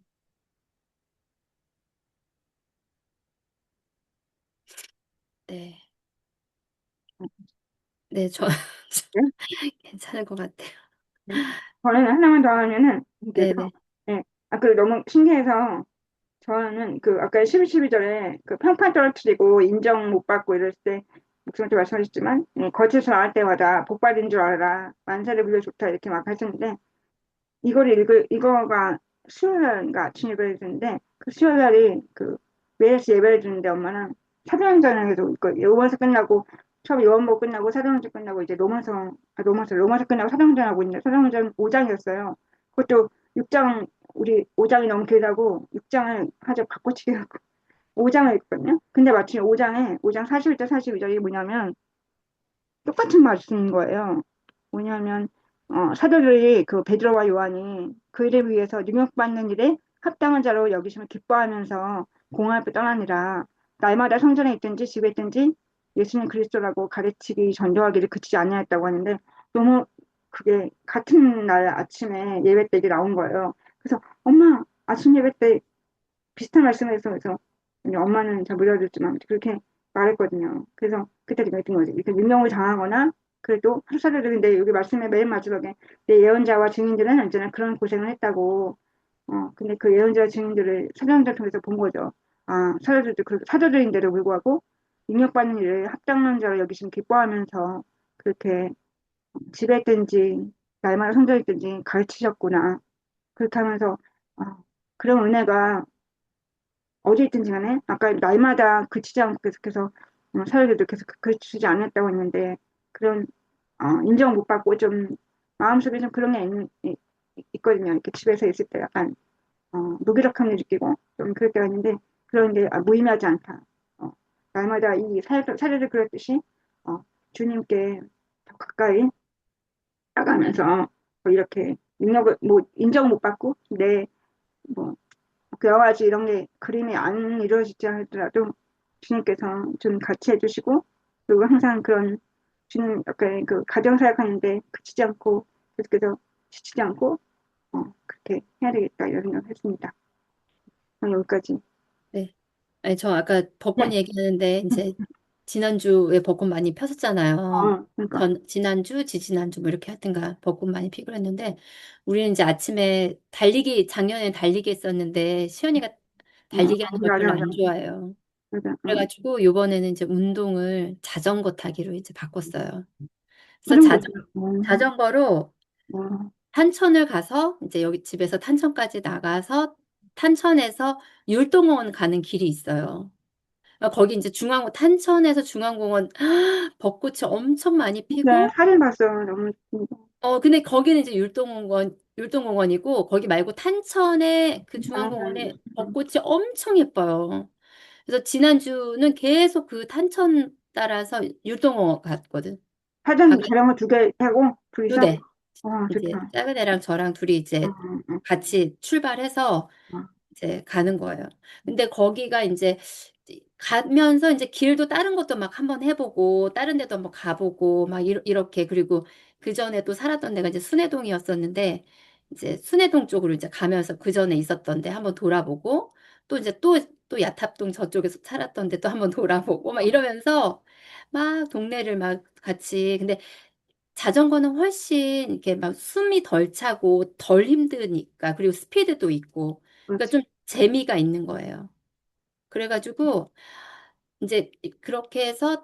네. 네, 네? 괜찮을 것 같아요. 네. 저는 하나만 더 하면은, 이게, 네네. 네. 그 너무 신기해서, 저는 그 아까 12절에 그 평판 떨어뜨리고 인정 못 받고 이럴 때 목사님도 말씀하셨지만 거짓을 나갈 때마다 복 받은 줄 알아라 만세를 불려 좋다 이렇게 막 하셨는데 이거가 수요일인가 아침 예배를 드는데 그 수요일날이 그 매일씩 예배를 드는데 엄마는 사도행전에도 있고 요번서 끝나고 처음 요한복 끝나고 사도행전 끝나고 이제 로마서 끝나고 사도행전 하고 있는데 사도행전 5장이었어요. 그것도 6장 우리 5장이 너무 길다고 6장을 하자 바꿔치기 하고 5장을 읽거든요. 근데 마침 5장 41절 42절이 뭐냐면 똑같은 말씀인 거예요. 뭐냐면 사도들이 그 베드로와 요한이 그 일을 위해서 능력받는 일에 합당한 자로 여기심을 기뻐하면서 공항 앞에 떠나니라. 날마다 성전에 있든지 집에 있든지 예수님 그리스도라고 가르치기 전도하기를 그치지 아니하였다고 하는데 너무 그게 같은 날 아침에 예배 때 이게 나온 거예요. 그래서 엄마 아침 예배 때 비슷한 말씀을 해서 그래서 이제 엄마는 잘 못 알아듣지만 그렇게 말했거든요. 그래서 그때 느낀 거지. 이렇게 능력을 당하거나 그래도 사도들인데 여기 말씀의 맨 마지막에 내 예언자와 증인들은 언제나 그런 고생을 했다고. 근데 그 예언자와 증인들을 사도행전 통해서 본 거죠. 아, 사도들도 그 사도들인데도 불구하고 능력받는 일을 합당한 자로 여기시면 기뻐하면서 그렇게 집에 있든지 날마다 성전에 있든지 가르치셨구나. 그렇게 하면서 아, 그런 은혜가 어디 있든지 간에 아까 날마다 그치지 않고 계속해서 사역에도 계속 그치지 않았다고 했는데 그런 인정 못 받고 좀 마음속에 좀 그런 게 있거든요. 이렇게 집에서 있을 때 약간 무기력함을 느끼고 좀 그럴 때가 있는데 그런 게 무의미하지 않다. 어, 날마다 이 사례를 그렸듯이 어, 주님께 더 가까이 나가면서 뭐 이렇게 능력을 뭐 인정 못 받고 내뭐 그 여러 가지 이런 게 그림이 안 이루어지지 않더라도 주님께서 좀 같이 해주시고 그리고 항상 그런 주님 약간 그 가정 사역하는데 그치지 않고 계속해서 지치지 않고 그렇게 해야 되겠다 이런 생각을 했습니다. 여기까지. 네. 아니, 저 아까 벚꽃 네. 얘기하는데 이제 지난주에 벚꽃 많이 폈었잖아요. 그러니까 지난주, 지지난주 뭐 이렇게 하여튼가 벚꽃 많이 피고 그랬는데 우리는 이제 아침에 달리기, 작년에 달리기 했었는데 시연이가 달리기 하는 걸 맞아 별로 맞아 안 좋아해요. 맞아. 그래가지고 요번에는 이제 운동을 자전거 타기로 이제 바꿨어요. 그래서 자전거 있어요. 자전거로 어, 탄천을 가서 이제 여기 집에서 탄천까지 나가서 탄천에서 율동원 가는 길이 있어요. 거기 이제 탄천에서 중앙공원 벚꽃이 엄청 많이 네, 피고 사진 봤어요. 너무 근데 거기는 이제 율동공원이고 거기 말고 탄천에 그 중앙공원에 벚꽃이 엄청 예뻐요. 그래서 지난주는 계속 그 탄천 따라서 율동공원 갔거든. 자전거 두 개 타고 두 둘이서 대. 이제 좋다. 작은 애랑 저랑 둘이 어, 이제 어, 같이 출발해서 어, 이제 가는 거예요. 근데 거기가 이제 가면서 이제 길도 다른 것도 막 한번 해보고 다른 데도 한번 가보고 막 이렇게 그리고 그 전에 또 살았던 데가 이제 순회동이었었는데 이제 순회동 쪽으로 이제 가면서 그 전에 있었던 데 한번 돌아보고 또 이제 또 야탑동 저쪽에서 살았던 데 또 한번 돌아보고 막 이러면서 막 동네를 막 같이 근데 자전거는 훨씬 이렇게 막 숨이 덜 차고 덜 힘드니까 그리고 스피드도 있고 그러니까 그렇지. 좀 재미가 있는 거예요. 그래가지고 이제 그렇게 해서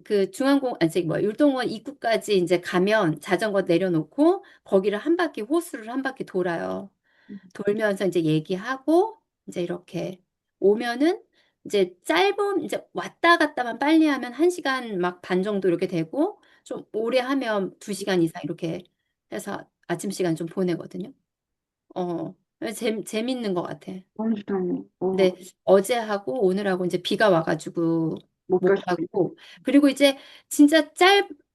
그 아니 뭐 율동원 입구까지 이제 가면 자전거 내려놓고 거기를 한 바퀴 호수를 한 바퀴 돌아요. 돌면서 이제 얘기하고 이제 이렇게 오면은 이제 짧은 이제 왔다 갔다만 빨리 하면 1시간 막 반 정도 이렇게 되고 좀 오래 하면 2시간 이상 이렇게 해서 아침 시간 좀 보내거든요. 어, 재밌는 것 같아. 너무 좋다. 근데 어제 하고 오늘 하고 이제 비가 와가지고 못 못 가시고. 가고 그리고 이제 진짜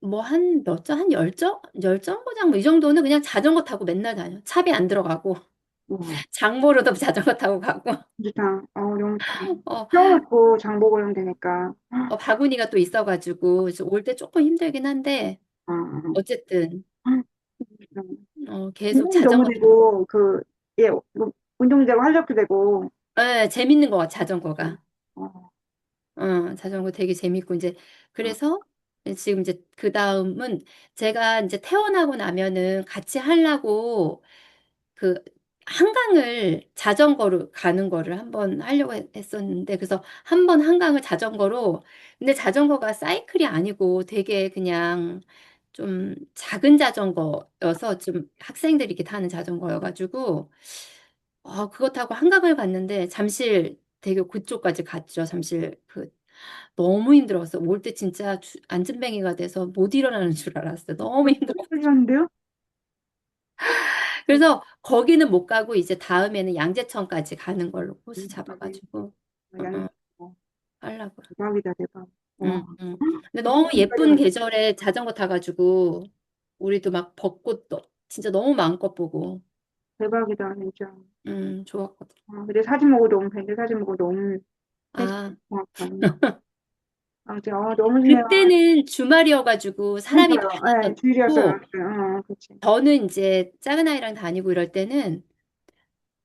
뭐 한 몇 점? 한 10정거장 뭐 이 정도는 그냥 자전거 타고 맨날 다녀. 차비 안 들어가고 와, 장보러도 자전거 타고 가고 좋다. 너무 좋다. 어, 세워놓고 장보고 오면 되니까. 바구니가 또 있어가지고 올 때 조금 힘들긴 한데 아, 아, 어쨌든 아. 계속 운동이 너무 자전거 되고, 예, 운동도 되고, 활력도 되고, 재밌는 것 같아 자전거가 어, 자전거 되게 재밌고 이제 어, 그래서 지금 이제 그 다음은 제가 이제 퇴원하고 나면은 같이 하려고 그 한강을 자전거로 가는 거를 한번 하려고 했었는데 그래서 한 번 한강을 자전거로 근데 자전거가 사이클이 아니고 되게 그냥 좀 작은 자전거여서 좀 학생들이 이렇게 타는 자전거여가지고 그거 타고 한강을 갔는데 잠실대교 그쪽까지 갔죠. 잠실 너무 힘들었어. 올 때 진짜 안진뱅이가 돼서 못 일어나는 줄 알았어. 너무 힘들어. 하셨는데요? 그래서 거기는 못 가고 이제 다음에는 양재천까지 가는 걸로 코스 잡아가지고 양, 어, 어, 하려고. 대박이다, 대박. 와, 응. 근데 너무 예쁜 계절에 자전거 타가지고 우리도 막 벚꽃도 진짜 너무 마음껏 보고 대박이다, 진짜. 좋았거든. 근데 사진 보고 너무, 밴드 사진 보고 너무, 아, 정확하네. 아무튼, 너무 중요한, 그때는 주말이어가지고 사람이 그러니까요. 예, 주일이었어요. 많아가지고 그치. 저는 이제 작은 아이랑 다니고 이럴 때는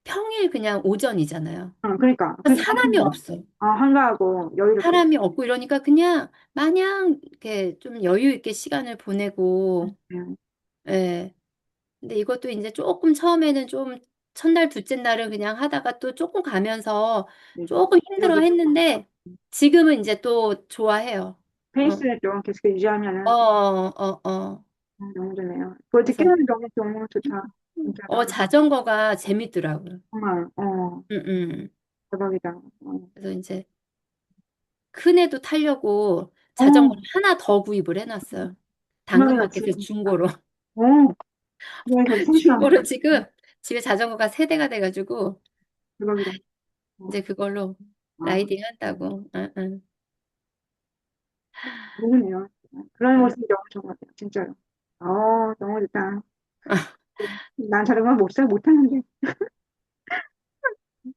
평일 그냥 오전이잖아요. 그러니까 사람이 없어. 한가하고 여유롭게. 사람이 없고 이러니까 그냥 마냥 이렇게 좀 여유 있게 시간을 보내고, 예, 예. 근데 이것도 이제 조금 처음에는 좀 첫날, 둘째 날은 그냥 하다가 또 조금 가면서 네. 조금 힘들어 여유롭게. 했는데 지금은 이제 또 좋아해요. 어, 페이스를 좀 계속 유지하면은 어. 너무 좋네요. 그거 그래서 듣기로는 너무 좋다. 진짜 너무 자전거가 재밌더라고요. 정말 응, 응. 대박이다. 그래서 이제 큰 애도 타려고 어, 자전거를 하나 더 구입을 해놨어요. 대박이다 당근마켓에서 지금. 중고로. 어, 그래서 생각하는 중고로 지금 집에 자전거가 세 대가 돼가지고 대박이다. 이제 그걸로 아, 라이딩 한다고. 응, 응. 너무네요. 그런 응. 모습이 너무 좋은 것 같아요. 진짜로. 너무 좋다. 난 자전거 못하는데.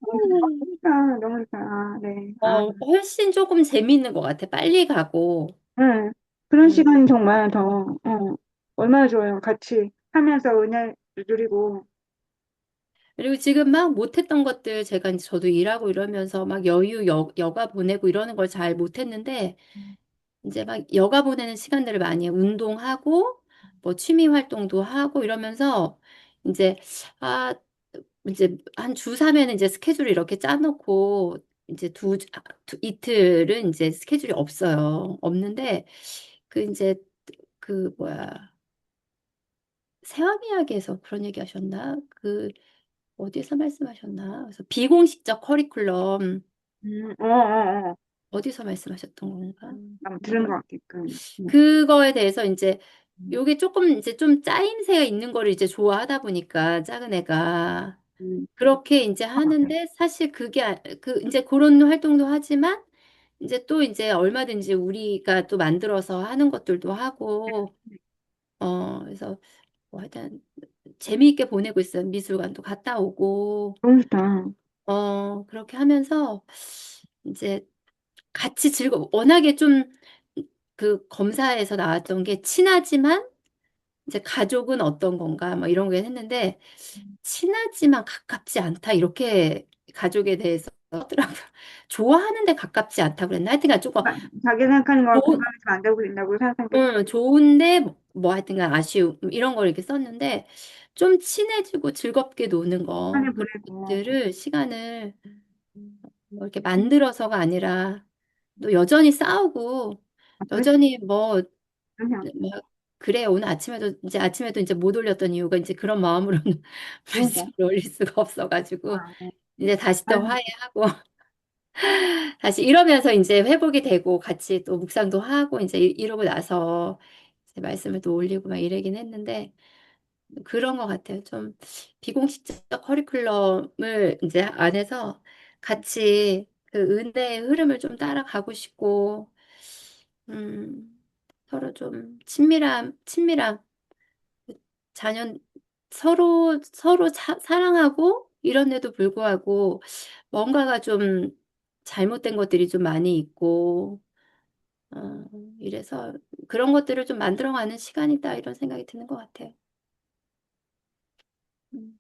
너무 좋다. 너무 좋다. 네. 훨씬 조금 재미있는 것 같아. 빨리 가고. 네. 그런 음. 시간이 정말 얼마나 좋아요. 같이 하면서 은혜를 누리고. 그리고 지금 막 못했던 것들 제가 이제 저도 일하고 이러면서 막 여가 보내고 이러는 걸 잘 못했는데 이제 막 여가 보내는 시간들을 많이 운동하고 뭐 취미 활동도 하고 이러면서 이제 아 이제 한 주 3회는 이제 스케줄을 이렇게 짜놓고 이제 이틀은 이제 스케줄이 없어요. 없는데 그 이제 그 뭐야 세왕 이야기에서 그런 얘기 하셨나? 그 어디서 말씀하셨나? 그래서 비공식적 커리큘럼 어. 어디서 말씀하셨던 건가? 한번 들은 것 같아. 그거에 대해서 이제 요게 조금 이제 좀 짜임새가 있는 거를 이제 좋아하다 보니까 작은 애가 음, 그렇게 이제 것 같아. 하는데 사실 그 이제 그런 활동도 하지만 이제 또 이제 얼마든지 우리가 또 만들어서 하는 것들도 하고 그래서 뭐 하여튼 재미있게 보내고 있어요. 미술관도 갔다 오고 너무 좋다. 그렇게 하면서 이제 같이 워낙에 좀 그 검사에서 나왔던 게 친하지만 이제 가족은 어떤 건가 뭐 이런 거 했는데 친하지만 가깝지 않다 이렇게 가족에 대해서 하더라고요. 좋아하는데 가깝지 않다고 그랬나? 하여튼간 조금 자기 생각하는 거 좋은, 공감해서 만들고 된다고 생각하니까 좋은데 뭐 하여튼간 아쉬움 이런 걸 이렇게 썼는데 좀 친해지고 즐겁게 노는 거 시간을 그런 보내고 것들을 시간을 뭐 이렇게 만들어서가 아니라 또 여전히 싸우고 그렇지. 여전히 뭐 그냥 뭐 그래 오늘 아침에도 이제 못 올렸던 이유가 이제 그런 마음으로는 그러니까 말씀을 올릴 수가 없어가지고 네. 이제 다시 또 아유, 화해하고 다시 이러면서 이제 회복이 되고 같이 또 묵상도 하고 이제 이러고 나서 이제 말씀을 또 올리고 막 이러긴 했는데 그런 것 같아요. 좀 비공식적 커리큘럼을 이제 안에서 같이 그 은혜의 흐름을 좀 따라가고 싶고 음, 서로 좀 친밀함, 자녀, 서로 사랑하고 이런데도 불구하고 뭔가가 좀 잘못된 것들이 좀 많이 있고, 어, 이래서 그런 것들을 좀 만들어가는 시간이다, 이런 생각이 드는 것 같아요. 음,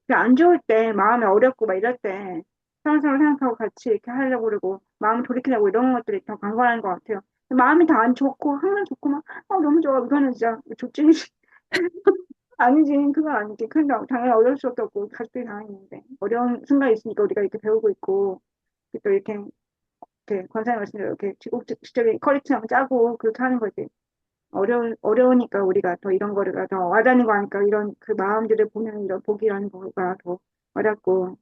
안 좋을 때 마음이 어렵고 막 이럴 때 서로서로 생각하고 같이 이렇게 하려고 그러고 마음 돌이키려고 이런 것들이 더 간과하는 것 같아요. 마음이 다 안 좋고 항상 좋고 막 너무 좋아 이거는 진짜 조증이지. 아니지 그건 아니지. 근데 당연히 어려울 수밖에 없고 가족들이 다 있는데 어려운 순간이 있으니까 우리가 이렇게 배우고 있고 또 이렇게 권사님 말씀대로 이렇게 지국적인 커리큘럼 짜고 그렇게 하는 거지. 어려우니까 우리가 더 이런 거가 더 와닿는 거 아니까 이런 그 마음들을 보는 이런 복이라는 거가 더 와닿고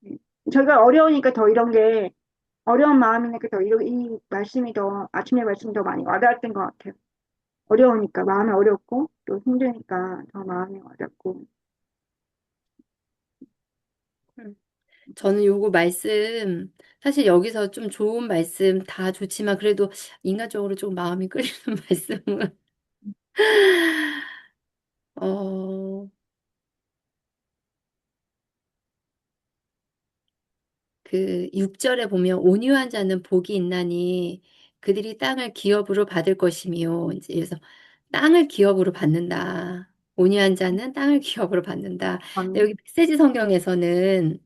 예. 저희가 어려우니까 더 이런 게 어려운 마음이니까 더 이 말씀이 더 아침의 말씀이 더 많이 와닿았던 것 같아요. 어려우니까 마음이 어렵고 또 힘드니까 더 마음이 와닿고 음. 저는 요거 말씀, 사실 여기서 좀 좋은 말씀 다 좋지만 그래도 인간적으로 좀 마음이 끌리는 말씀은, 어, 그 6절에 보면 온유한 자는 복이 있나니 그들이 땅을 기업으로 받을 것이며 이제 그래서 땅을 기업으로 받는다. 온유한 자는 땅을 기업으로 받는다. 근데 아멘. 여기 메시지 성경에서는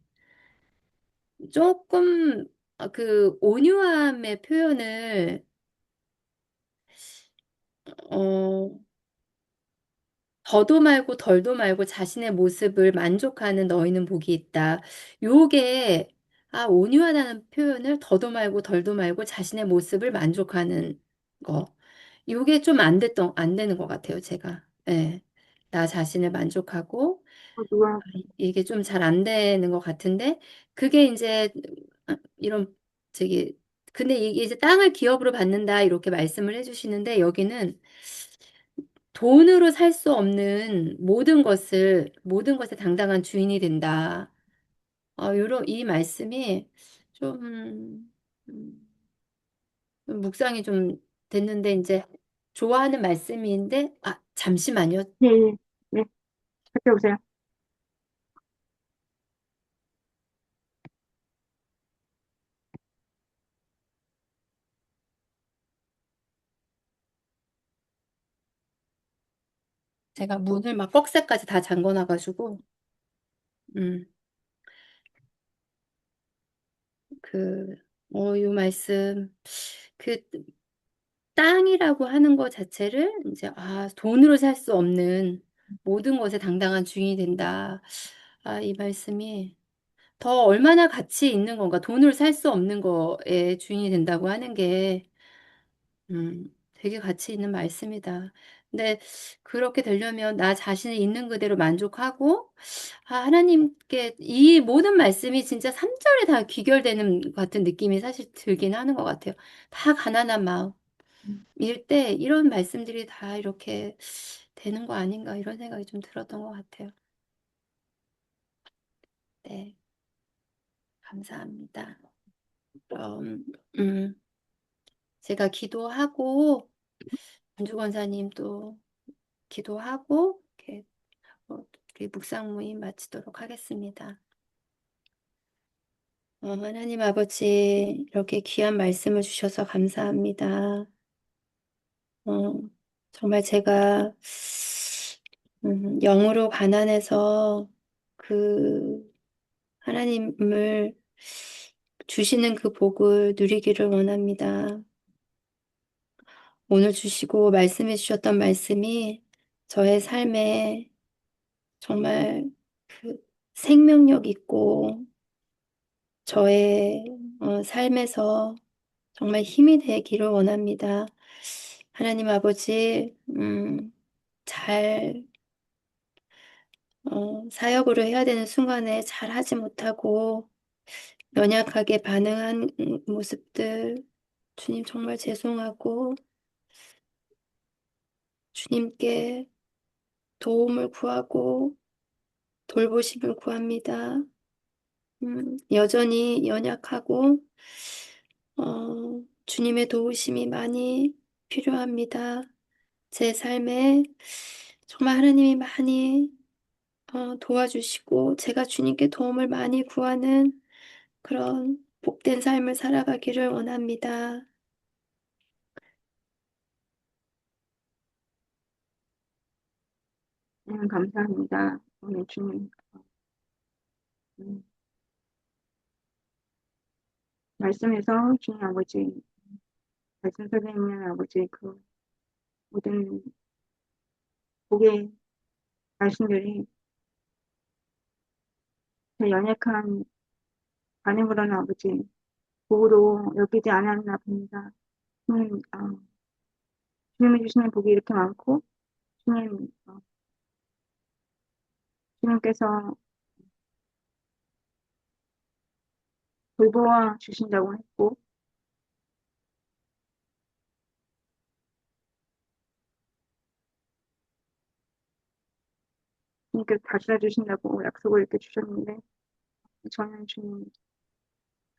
조금 그 온유함의 표현을 어 더도 말고 덜도 말고 자신의 모습을 만족하는 너희는 복이 있다. 요게 온유하다는 표현을 더도 말고 덜도 말고 자신의 모습을 만족하는 거. 요게 좀 안 되는 것 같아요, 제가. 예. 나 자신을 만족하고 누가 이게 좀 잘 안 되는 것 같은데 그게 이제 이런 저기 근데 이게 이제 땅을 기업으로 받는다 이렇게 말씀을 해주시는데 여기는 돈으로 살 수 없는 모든 것에 당당한 주인이 된다. 이 말씀이 좀, 음, 좀 묵상이 좀 됐는데, 이제 좋아하는 말씀인데, 잠시만요. 예, 예, 예, 갔다 오세요. 제가 문을 막 꺽쇠까지 다 잠궈놔가지고, 음, 그, 이 말씀, 그, 땅이라고 하는 것 자체를 이제, 돈으로 살 수 없는 모든 것에 당당한 주인이 된다. 이 말씀이 더 얼마나 가치 있는 건가? 돈으로 살 수 없는 거에 주인이 된다고 하는 게, 되게 가치 있는 말씀이다. 근데 그렇게 되려면 나 자신이 있는 그대로 만족하고, 하나님께 이 모든 말씀이 진짜 3절에 다 귀결되는 것 같은 느낌이 사실 들긴 하는 것 같아요. 다 가난한 마음일 때 이런 말씀들이 다 이렇게 되는 거 아닌가 이런 생각이 좀 들었던 것 같아요. 네, 감사합니다. 그럼, 음, 제가 기도하고, 안주 권사님도 기도하고, 이렇게 우리 묵상 모임 마치도록 하겠습니다. 하나님 아버지, 이렇게 귀한 말씀을 주셔서 감사합니다. 어, 정말 제가, 영으로 가난해서 그 하나님을 주시는 그 복을 누리기를 원합니다. 오늘 주시고 말씀해 주셨던 말씀이 저의 삶에 정말 그 생명력 있고 저의 삶에서 정말 힘이 되기를 원합니다. 하나님 아버지, 잘, 사역으로 해야 되는 순간에 잘 하지 못하고 연약하게 반응한 모습들, 주님 정말 죄송하고 주님께 도움을 구하고 돌보심을 구합니다. 여전히 연약하고, 주님의 도우심이 많이 필요합니다. 제 삶에 정말 하나님이 많이 도와주시고, 제가 주님께 도움을 많이 구하는 그런 복된 삶을 살아가기를 원합니다. 감사합니다. 오늘 주님, 음, 말씀에서 주님 아버지, 말씀 속에 있는 아버지, 그 모든 복의 말씀들이 제 연약한 반응으로는 아버지, 복으로 여기지 않았나 봅니다. 주님, 주님이 주시는 복이 이렇게 많고, 주님, 주님께서 돌보아 주신다고 했고, 주님께서 다스려 주신다고 약속을 이렇게 주셨는데, 저는 주님,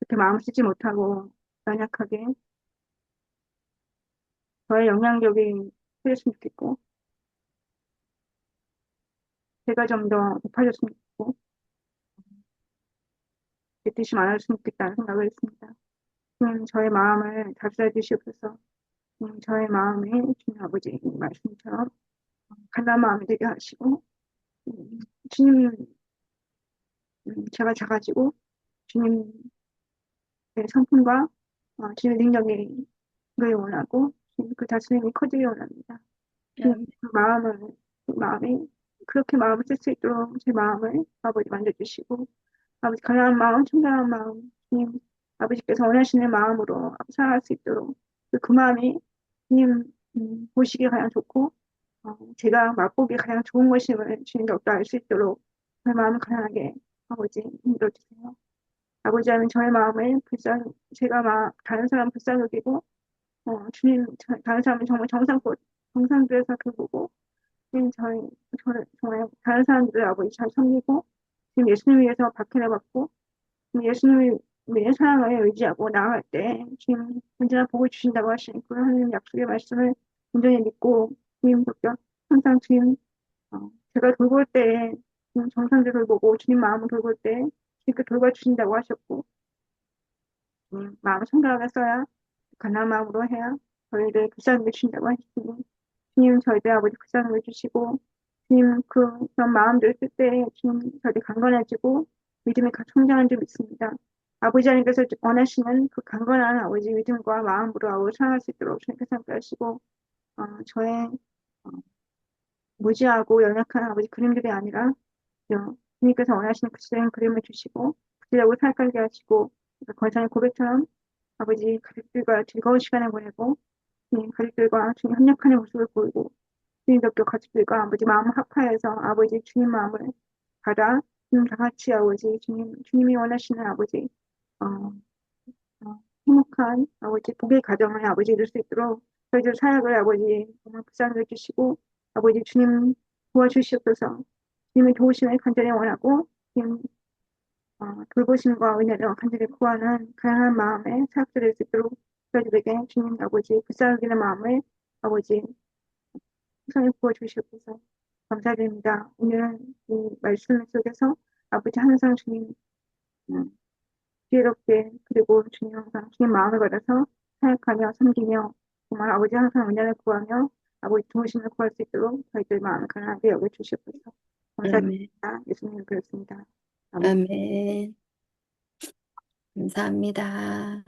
그렇게 마음 쓰지 못하고, 연약하게, 저의 영향력이 커졌으면 좋겠고, 제가 좀 더 높아졌으면 좋겠고, 제 뜻이 많았으면 좋겠다는 생각을 했습니다. 저의 마음을 다스려 주시옵소서. 저의 마음에 주님 아버지 말씀처럼 가난 마음이 되게 하시고, 주님, 제가 작아지고, 주님의 성품과 주님의 능력이 를 원하고, 그 다스림이 커지길 원합니다. 아멘. 그 마음을, 그 마음이, 그렇게 마음을 쓸 수 있도록 제 마음을 아버지 만져주시고, 아버지 가난한 마음, 청결한 마음, 주님, 아버지께서 원하시는 마음으로 살아갈 수 있도록 그 마음이 주님 보시기에 가장 좋고, 제가 맛보기 가장 좋은 것임을 주님께서 알 수 있도록 저의 마음을 가난하게 아버지 힘들어주세요. 아버지 하면 저의 마음을 제가 다른 사람 불쌍히 여기고, 주님, 다른 사람은 정말 정상들에서 그 보고, 주님, 정말 다른 사람들을 아버지 잘 섬기고, 지금 예수님 위해서 박해를 받고, 예수님의 사랑을 의지하고 나아갈 때 주님 언제나 복을 주신다고 하신 그 하나님 약속의 말씀을 온전히 믿고 주님 덕격 항상 주님 제가 돌볼 때 정상들을 보고 주님 마음을 돌볼 때 주님께 돌봐주신다고 하셨고 마음을 청결하게 써야 가난한 마음으로 해야 저희를 불쌍히 주신다고 하시니 주님 저희들 아버지 불쌍히 주시고 주님 그런 마음들 쓸 때 주님 저희들 강건해지고 믿음이 성장한 줄 믿습니다. 아버지 하나님께서 원하시는 그 강건한 아버지 믿음과 마음으로 아버지 살아갈 수 있도록 주님께서 함께 하시고 저의 어, 무지하고 연약한 아버지 그림들이 아니라 주님께서 원하시는 구체적인 그림을 주시고 구체적으로 살게 하시고 거창의 고백처럼 아버지 가족들과 즐거운 시간을 보내고 주님 가족들과 주님 협력하는 모습을 보이고 주님께 가족들과 아버지 마음을 합하여서 아버지 주님 마음을 받아 주님 다 같이 아버지 주님이 원하시는 아버지 어, 행복한 아버지 복의 가정을 아버지 이룰 수 있도록 저희들 사역을 아버지 정말 불쌍히 해주시고 아버지 주님 도와주시옵소서 주님의 도우심을 간절히 원하고 주님 돌보심과 은혜를 간절히 구하는 가난한 마음에 사역들을 수 있도록 저희들에게 주님 아버지 불쌍히 여기는 마음을 아버지 우선히 부어주시옵소서 감사드립니다. 오늘 이 말씀 속에서 아버지 항상 주님 음, 지혜롭게 그리고 주님 항상 주님 마음을 받아서 사역하며 섬기며 정말 아버지 항상 은혜를 구하며 아버지 도우심을 구할 수 있도록 저희들 마음을 가난하게 여겨주시옵소서 아멘. 감사드립니다. 예수님 그렇습니다. 아멘. 아멘. 감사합니다.